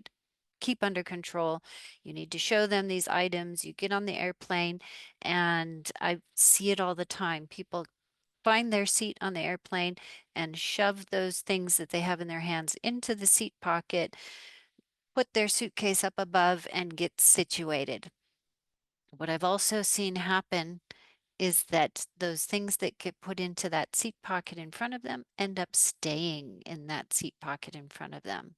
keep under control. You need to show them these items. You get on the airplane, and I see it all the time. People find their seat on the airplane and shove those things that they have in their hands into the seat pocket, put their suitcase up above, and get situated. What I've also seen happen is that those things that get put into that seat pocket in front of them end up staying in that seat pocket in front of them.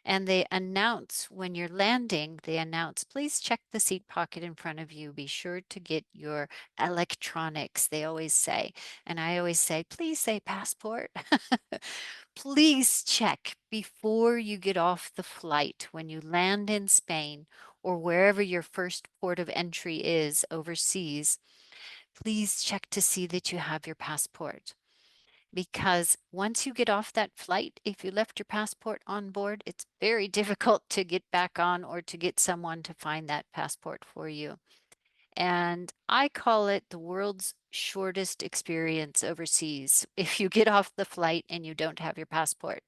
And they announce when you're landing, they announce, please check the seat pocket in front of you. Be sure to get your electronics, they always say. And I always say, please say passport. Please check before you get off the flight when you land in Spain or wherever your first port of entry is overseas. Please check to see that you have your passport. Because once you get off that flight, if you left your passport on board, it's very difficult to get back on or to get someone to find that passport for you. And I call it the world's shortest experience overseas if you get off the flight and you don't have your passport.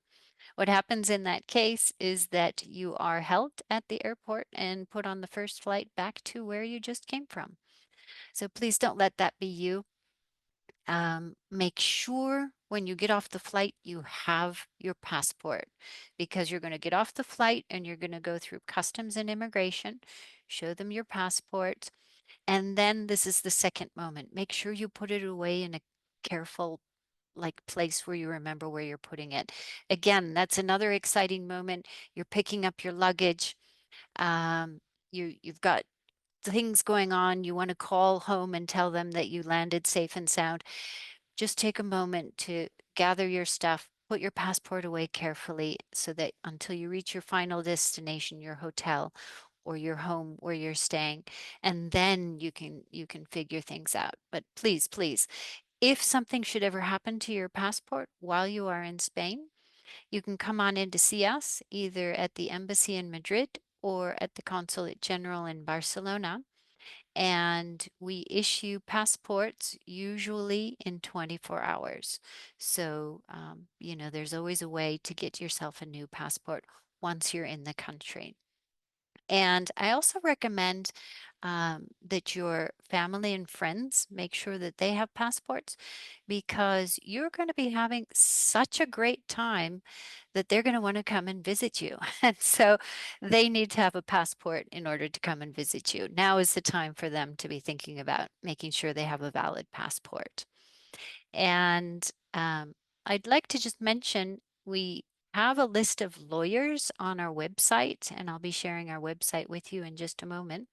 What happens in that case is that you are held at the airport and put on the first flight back to where you just came from. So please don't let that be you. Make sure when you get off the flight, you have your passport, because you're going to get off the flight and you're going to go through customs and immigration, show them your passport. And then this is the second moment. Make sure you put it away in a careful place where you remember where you're putting it. Again, that's another exciting moment. You're picking up your luggage. You've got things going on, you want to call home and tell them that you landed safe and sound, just take a moment to gather your stuff, put your passport away carefully so that until you reach your final destination, your hotel or your home where you're staying, and then you can figure things out. But please, please, if something should ever happen to your passport while you are in Spain, you can come on in to see us either at the embassy in Madrid or at the Consulate General in Barcelona. And we issue passports usually in 24 hours. So, there's always a way to get yourself a new passport once you're in the country. And I also recommend that your family and friends make sure that they have passports, because you're going to be having such a great time that they're going to want to come and visit you. And so they need to have a passport in order to come and visit you. Now is the time for them to be thinking about making sure they have a valid passport. And I'd like to just mention we have a list of lawyers on our website, and I'll be sharing our website with you in just a moment.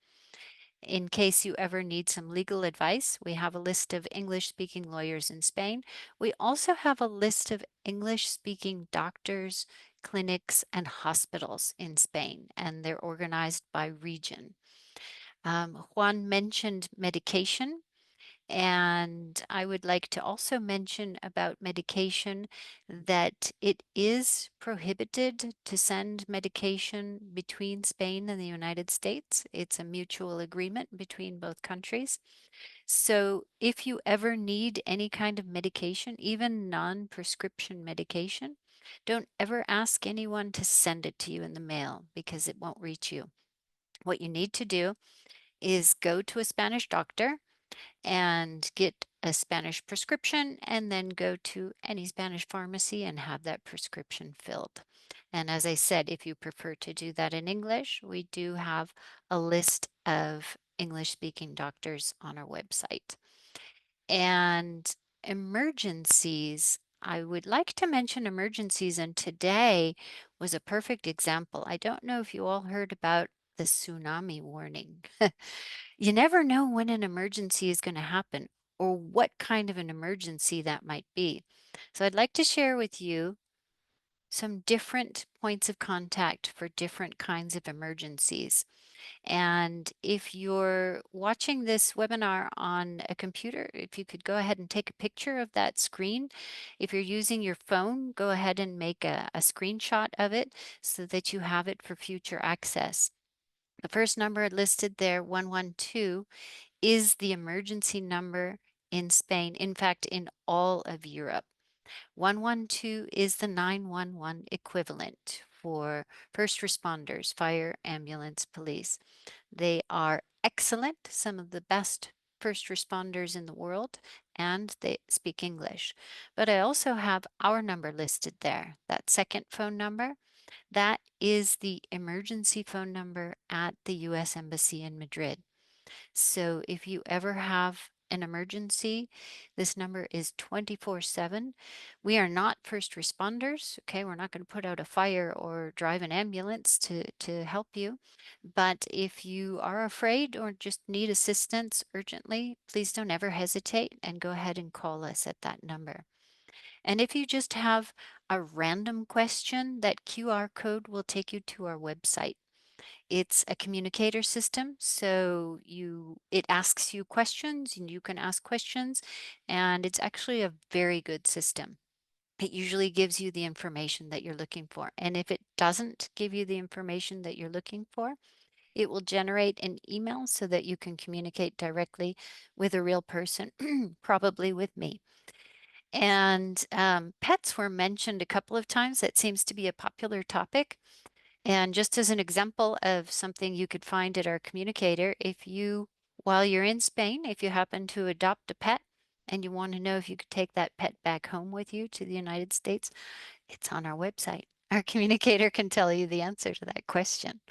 In case you ever need some legal advice, we have a list of English-speaking lawyers in Spain. We also have a list of English-speaking doctors, clinics, and hospitals in Spain, and they're organized by region. Juan mentioned medication. And I would like to also mention about medication that it is prohibited to send medication between Spain and the United States. It's a mutual agreement between both countries. So if you ever need any kind of medication, even non-prescription medication, don't ever ask anyone to send it to you in the mail because it won't reach you. What you need to do is go to a Spanish doctor and get a Spanish prescription, and then go to any Spanish pharmacy and have that prescription filled. And as I said, if you prefer to do that in English, we do have a list of English-speaking doctors on our website. And emergencies, I would like to mention emergencies, and today was a perfect example. I don't know if you all heard about the tsunami warning. You never know when an emergency is going to happen or what kind of an emergency that might be. So I'd like to share with you some different points of contact for different kinds of emergencies. And if you're watching this webinar on a computer, if you could go ahead and take a picture of that screen. If you're using your phone, go ahead and make a screenshot of it so that you have it for future access. The first number listed there, 112, is the emergency number in Spain, in fact, in all of Europe. 112 is the 911 equivalent for first responders, fire, ambulance, police. They are excellent, some of the best first responders in the world, and they speak English. But I also have our number listed there, that second phone number. That is the emergency phone number at the U.S. Embassy in Madrid. So if you ever have an emergency, this number is 24/7. We are not first responders, okay? We're not going to put out a fire or drive an ambulance to help you. But if you are afraid or just need assistance urgently, please don't ever hesitate and go ahead and call us at that number. And if you just have a random question, that QR code will take you to our website. It's a communicator system, so it asks you questions and you can ask questions, and it's actually a very good system. It usually gives you the information that you're looking for. And if it doesn't give you the information that you're looking for, it will generate an email so that you can communicate directly with a real person, probably with me. And pets were mentioned a couple of times. That seems to be a popular topic. And just as an example of something you could find at our communicator, while you're in Spain, if you happen to adopt a pet and you want to know if you could take that pet back home with you to the United States, it's on our website. Our communicator can tell you the answer to that question.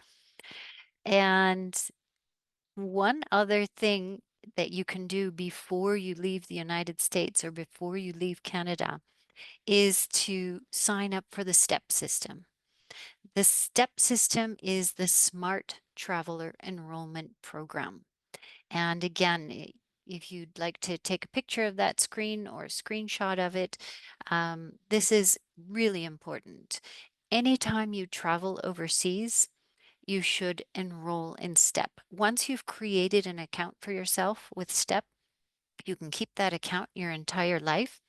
And one other thing that you can do before you leave the United States or before you leave Canada is to sign up for the STEP system. The STEP system is the Smart Traveler Enrollment Program. And again, if you'd like to take a picture of that screen or a screenshot of it, this is really important. Anytime you travel overseas, you should enroll in STEP. Once you've created an account for yourself with STEP, you can keep that account your entire life.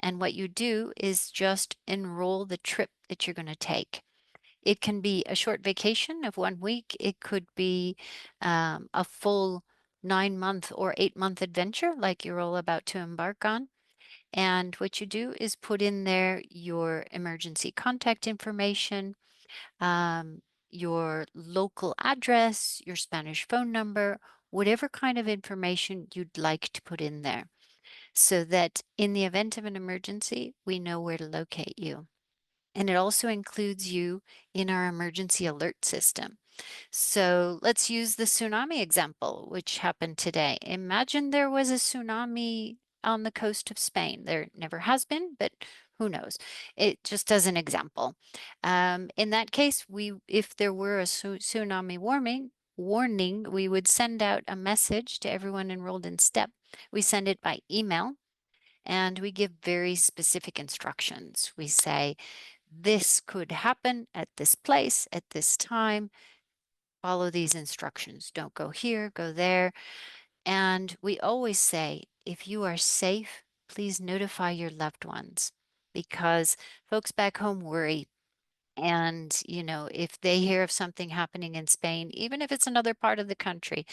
And what you do is just enroll the trip that you're going to take. It can be a short vacation of 1 week. It could be a full 9-month or 8-month adventure like you're all about to embark on. And what you do is put in there your emergency contact information, your local address, your Spanish phone number, whatever kind of information you'd like to put in there, so that in the event of an emergency, we know where to locate you. And it also includes you in our emergency alert system. So let's use the tsunami example, which happened today. Imagine there was a tsunami on the coast of Spain. There never has been, but who knows? It just as an example. In that case, if there were a tsunami warning, we would send out a message to everyone enrolled in STEP. We send it by email, and we give very specific instructions. We say, this could happen at this place at this time. Follow these instructions. Don't go here, go there. And we always say, if you are safe, please notify your loved ones, because folks back home worry. And, if they hear of something happening in Spain, even if it's another part of the country,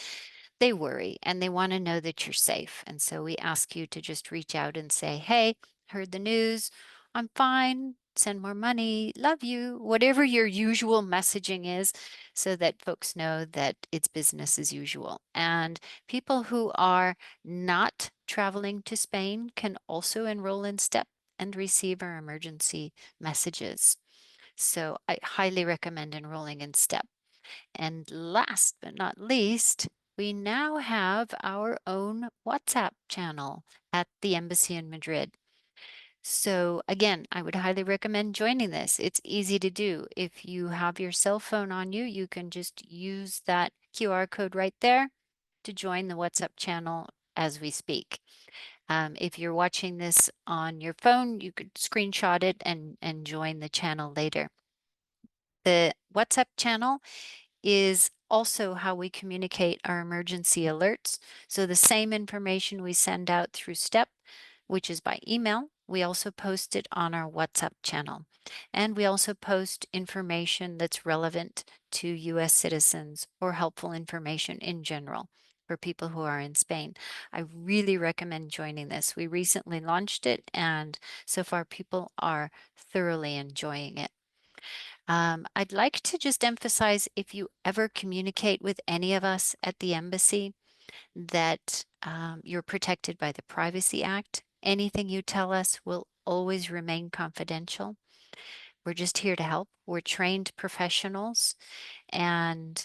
they worry and they want to know that you're safe. And so we ask you to just reach out and say, hey, heard the news, I'm fine, send more money, love you, whatever your usual messaging is, so that folks know that it's business as usual. And people who are not traveling to Spain can also enroll in STEP and receive our emergency messages. So I highly recommend enrolling in STEP. And last but not least, we now have our own WhatsApp channel at the Embassy in Madrid. So again, I would highly recommend joining this. It's easy to do. If you have your cell phone on you, you can just use that QR code right there to join the WhatsApp channel as we speak. If you're watching this on your phone, you could screenshot it and join the channel later. The WhatsApp channel is also how we communicate our emergency alerts. So the same information we send out through STEP, which is by email, we also post it on our WhatsApp channel. And we also post information that's relevant to US citizens or helpful information in general for people who are in Spain. I really recommend joining this. We recently launched it, and so far people are thoroughly enjoying it. I'd like to just emphasize, if you ever communicate with any of us at the embassy, that you're protected by the Privacy Act. Anything you tell us will always remain confidential. We're just here to help. We're trained professionals, and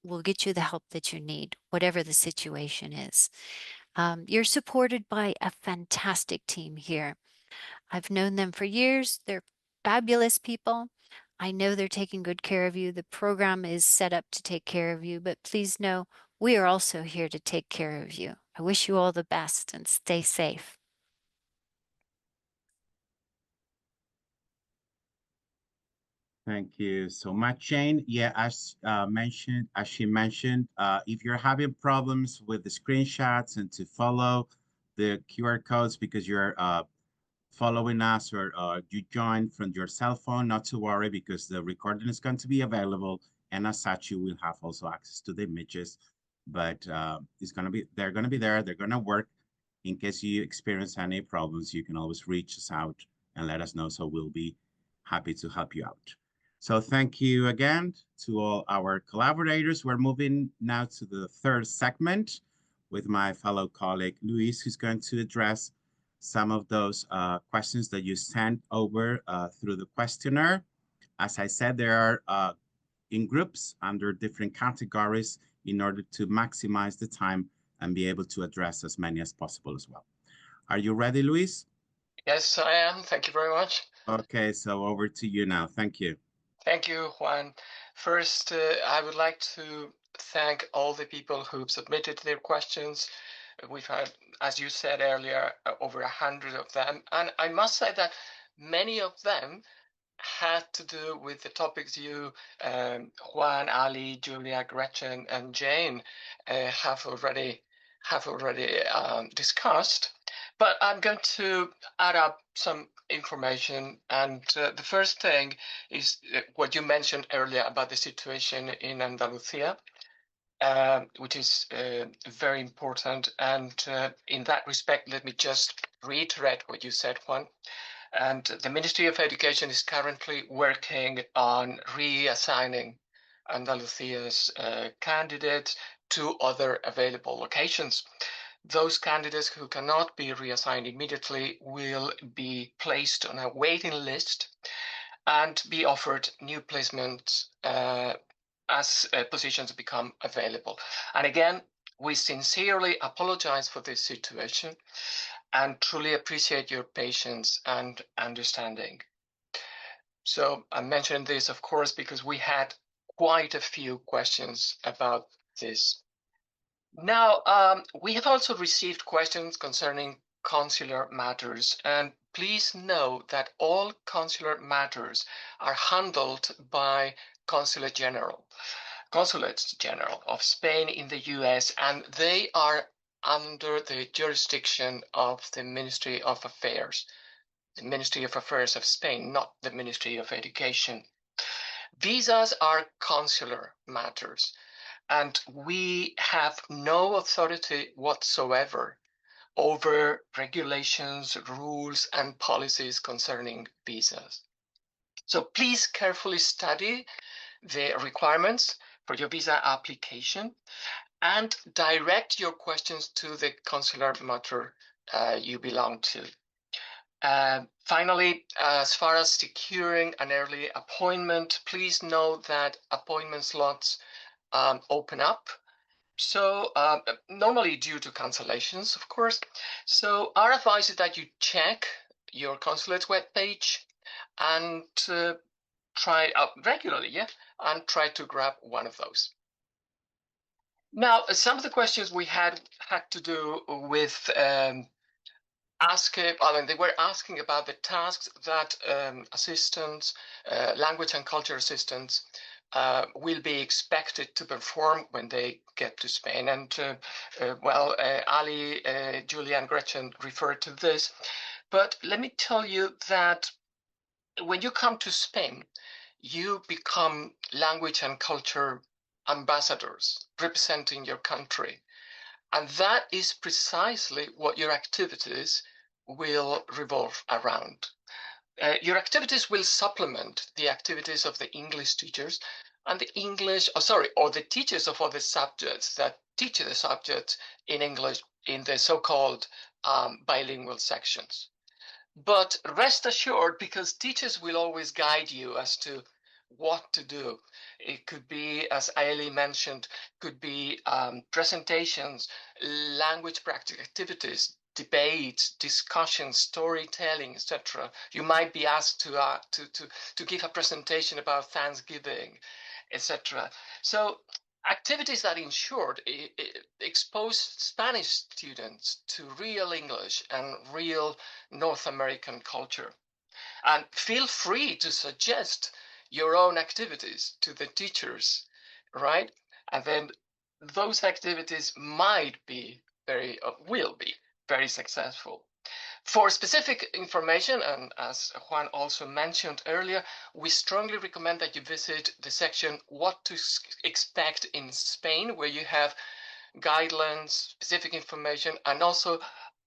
we'll get you the help that you need, whatever the situation is. You're supported by a fantastic team here. I've known them for years. They're fabulous people. I know they're taking good care of you. The program is set up to take care of you, but please know we are also here to take care of you. I wish you all the best and stay safe. Thank you so much, Jane. Yeah, as she mentioned, if you're having problems with the screenshots and to follow the QR codes because you're following us or you joined from your cell phone, not to worry, because the recording is going to be available, and as such, you will have also access to the images. But they're going to be there. They're going to work. In case you experience any problems, you can always reach us out and let us know. So we'll be happy to help you out. So thank you again to all our collaborators. We're moving now to the third segment with my fellow colleague, Luis, who's going to address some of those questions that you sent over through the questionnaire. As I said, there are in groups under different categories in order to maximize the time and be able to address as many as possible as well. Are you ready, Luis? Yes, I am. Thank you very much. Okay, so over to you now. Thank you. Thank you, Juan. First, I would like to thank all the people who've submitted their questions. We've had, as you said earlier, over 100 of them. And I must say that many of them had to do with the topics you, Juan, Ali, Julia, Gretchen, and Jane have already discussed. But I'm going to add up some information. And the first thing is what you mentioned earlier about the situation in Andalusia, which is very important. And in that respect, let me just reiterate what you said, Juan. And the Ministry of Education is currently working on reassigning Andalusia's candidates to other available locations. Those candidates who cannot be reassigned immediately will be placed on a waiting list and be offered new placements as positions become available. And again, we sincerely apologize for this situation and truly appreciate your patience and understanding. So I mentioned this, of course, because we had quite a few questions about this. Now, we have also received questions concerning consular matters, and please know that all consular matters are handled by Consulates General of Spain in the US, and they are under the jurisdiction of the Ministry of Affairs of Spain, not the Ministry of Education. Visas are consular matters, and we have no authority whatsoever over regulations, rules, and policies concerning visas. So please carefully study the requirements for your visa application and direct your questions to the consular matter you belong to. Finally, as far as securing an early appointment, please know that appointment slots open up. So normally due to cancellations, of course. So our advice is that you check your consulate's webpage and try out regularly, and try to grab one of those. Now, some of the questions we had to do with they were asking about the tasks that assistants, language and culture assistants, will be expected to perform when they get to Spain. And Ali, Julia, and Gretchen referred to this. But let me tell you that when you come to Spain, you become language and culture ambassadors representing your country. And that is precisely what your activities will revolve around. Your activities will supplement the activities of the English teachers and the the teachers of other subjects that teach the subject in English in the so-called bilingual sections. But rest assured, because teachers will always guide you as to what to do. It could be, as Ali mentioned, could be presentations, language practice activities, debates, discussions, storytelling, etc. You might be asked to give a presentation about Thanksgiving, etc. So activities that, in short, expose Spanish students to real English and real North American culture. And feel free to suggest your own activities to the teachers, right? And then those activities will be very successful. For specific information, and as Juan also mentioned earlier, we strongly recommend that you visit the section What to Expect in Spain, where you have guidelines, specific information, and also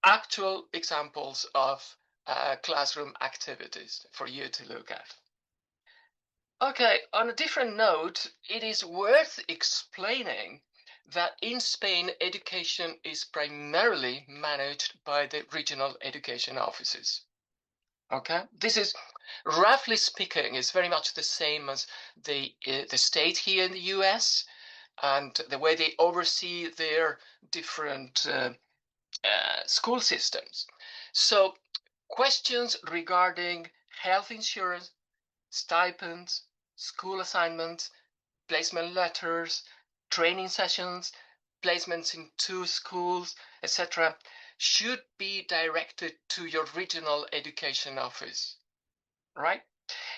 actual examples of classroom activities for you to look at. Okay, on a different note, it is worth explaining that in Spain, education is primarily managed by the regional education offices. Okay, this is, roughly speaking, is very much the same as the state here in the US and the way they oversee their different school systems. So questions regarding health insurance, stipends, school assignments, placement letters, training sessions, placements into schools, etc., should be directed to your regional education office, right?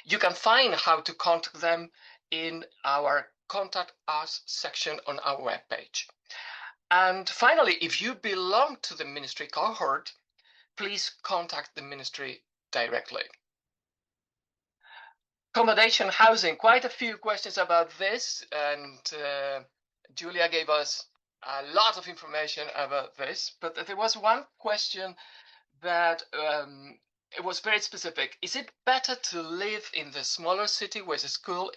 You can find how to contact them in our Contact Us section on our webpage. And finally, if you belong to the ministry cohort, please contact the ministry directly. Accommodation, housing, quite a few questions about this, and Julia gave us a lot of information about this, but there was one question that it was very specific. Is it better to live in the smaller city where the school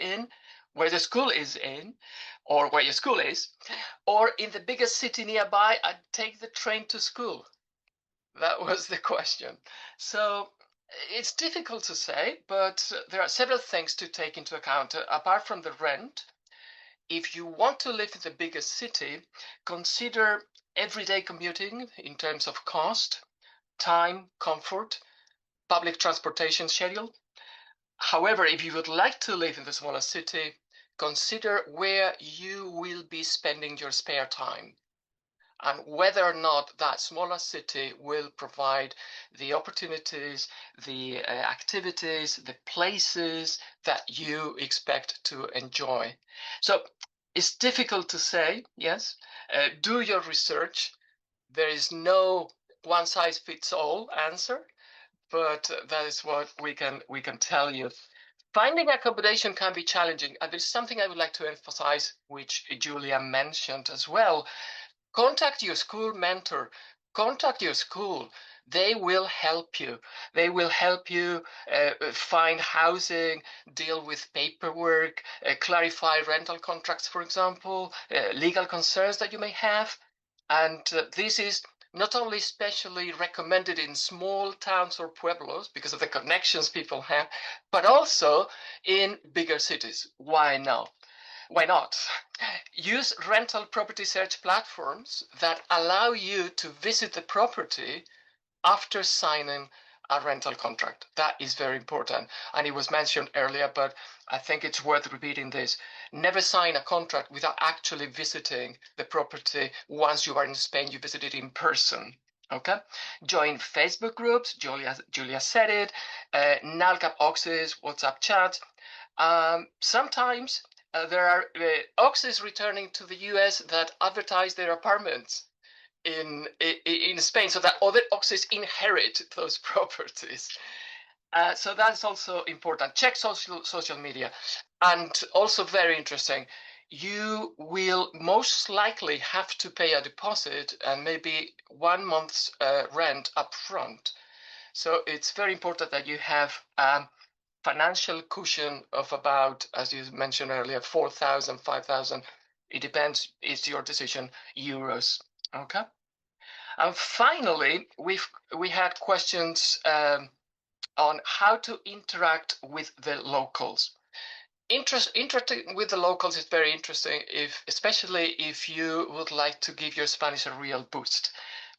is in, or where your school is, or in the biggest city nearby and take the train to school? That was the question. So it's difficult to say, but there are several things to take into account. Apart from the rent, if you want to live in the biggest city, consider everyday commuting in terms of cost, time, comfort, public transportation schedule. However, if you would like to live in the smaller city, consider where you will be spending your spare time and whether or not that smaller city will provide the opportunities, the activities, the places that you expect to enjoy. So it's difficult to say, yes. Do your research. There is no one size fits all answer, but that is what we can tell you. Finding accommodation can be challenging, and there's something I would like to emphasize, which Julia mentioned as well. Contact your school mentor, contact your school. They will help you. They will help you find housing, deal with paperwork, clarify rental contracts, for example, legal concerns that you may have. And this is not only specially recommended in small towns or pueblos because of the connections people have, but also in bigger cities. Why not? Why not? Use rental property search platforms that allow you to visit the property after signing a rental contract. That is very important. And it was mentioned earlier, but I think it's worth repeating this. Never sign a contract without actually visiting the property. Once you are in Spain, you visit it in person. Okay? Join Facebook groups. Julia said it. NALCAP Oxys, WhatsApp chat. Sometimes there are Oxys returning to the US that advertise their apartments in Spain so that other Oxys inherit those properties. So that's also important. Check social media. And also very interesting, you will most likely have to pay a deposit and maybe 1 month's rent up front. So it's very important that you have financial cushion of about, as you mentioned earlier, 4,000, 5,000. It depends. It's your decision. Euros. Okay. And finally, we had questions on how to interact with the locals. Interacting with the locals is very interesting, especially if you would like to give your Spanish a real boost.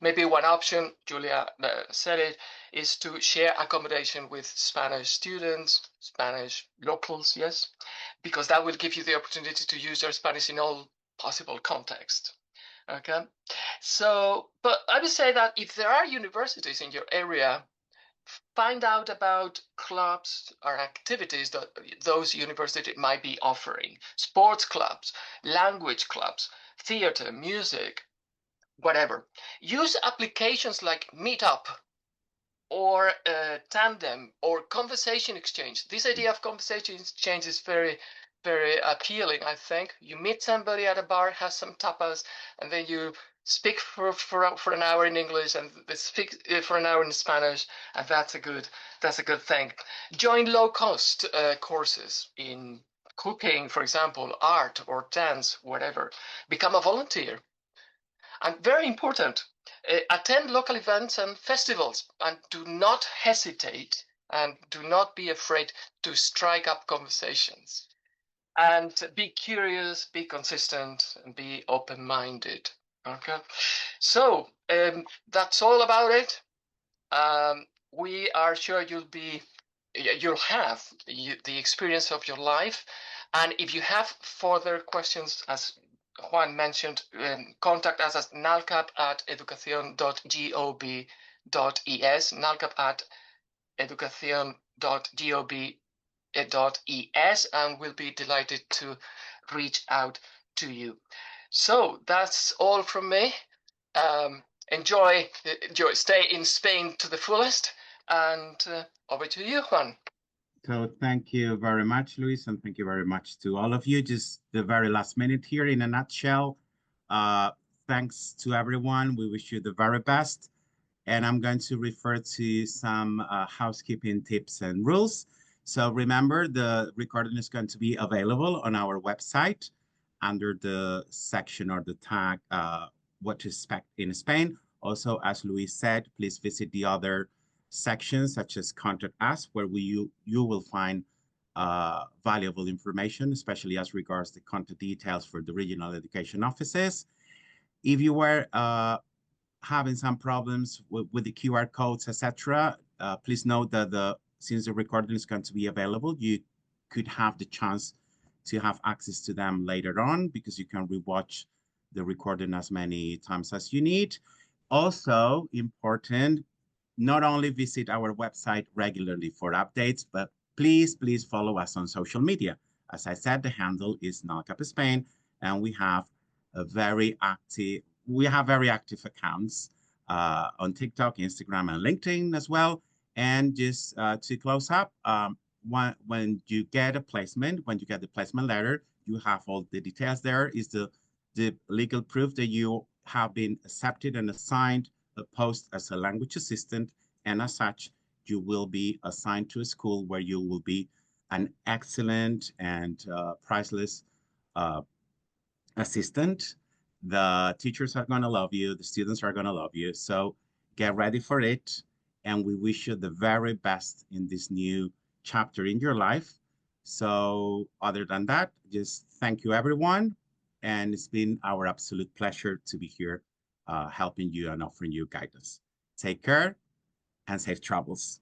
Maybe one option, Julia said it, is to share accommodation with Spanish students, Spanish locals, yes, because that will give you the opportunity to use your Spanish in all possible contexts. Okay, so, but I would say that if there are universities in your area, find out about clubs or activities that those universities might be offering. Sports clubs, language clubs, theater, music, whatever. Use applications like Meetup or Tandem or Conversation Exchange. This idea of Conversation Exchange is very, very appealing, I think. You meet somebody at a bar, have some tapas, and then you speak for an hour in English and they speak for an hour in Spanish, and that's a good thing. Join low-cost courses in cooking, for example, art or dance, whatever. Become a volunteer. And very important, attend local events and festivals, and do not hesitate and do not be afraid to strike up conversations. And be curious, be consistent, and be open-minded. Okay, so that's all about it. We are sure you'll have the experience of your life, and if you have further questions, as Juan mentioned, contact us at nalcap@educacion.gov.es, nalcap@educacion.gov.es, and we'll be delighted to reach out to you. So that's all from me. Enjoy, stay in Spain to the fullest, and over to you, Juan. So thank you very much, Luis, and thank you very much to all of you. Just the very last minute here in a nutshell. Thanks to everyone. We wish you the very best. And I'm going to refer to some housekeeping tips and rules. So remember, the recording is going to be available on our website under the section or the tag, what to expect in Spain. Also, as Luis said, please visit the other sections such as Contact Us, where you will find valuable information, especially as regards the contact details for the regional education offices. If you were having some problems with the QR codes, etc., please note that since the recording is going to be available, you could have the chance to have access to them later on, because you can rewatch the recording as many times as you need. Also important, not only visit our website regularly for updates, but please follow us on social media. As I said, the handle is NALCAP Spain, and we have very active accounts on TikTok, Instagram, and LinkedIn as well. And just to close up, when you get a placement, when you get the placement letter, you have all the details there. Is the legal proof that you have been accepted and assigned a post as a language assistant, and as such, you will be assigned to a school where you will be an excellent and priceless assistant. The teachers are going to love you. The students are going to love you. So get ready for it. And we wish you the very best in this new chapter in your life. So other than that, just thank you, everyone. And it's been our absolute pleasure to be here helping you and offering you guidance. Take care and safe travels.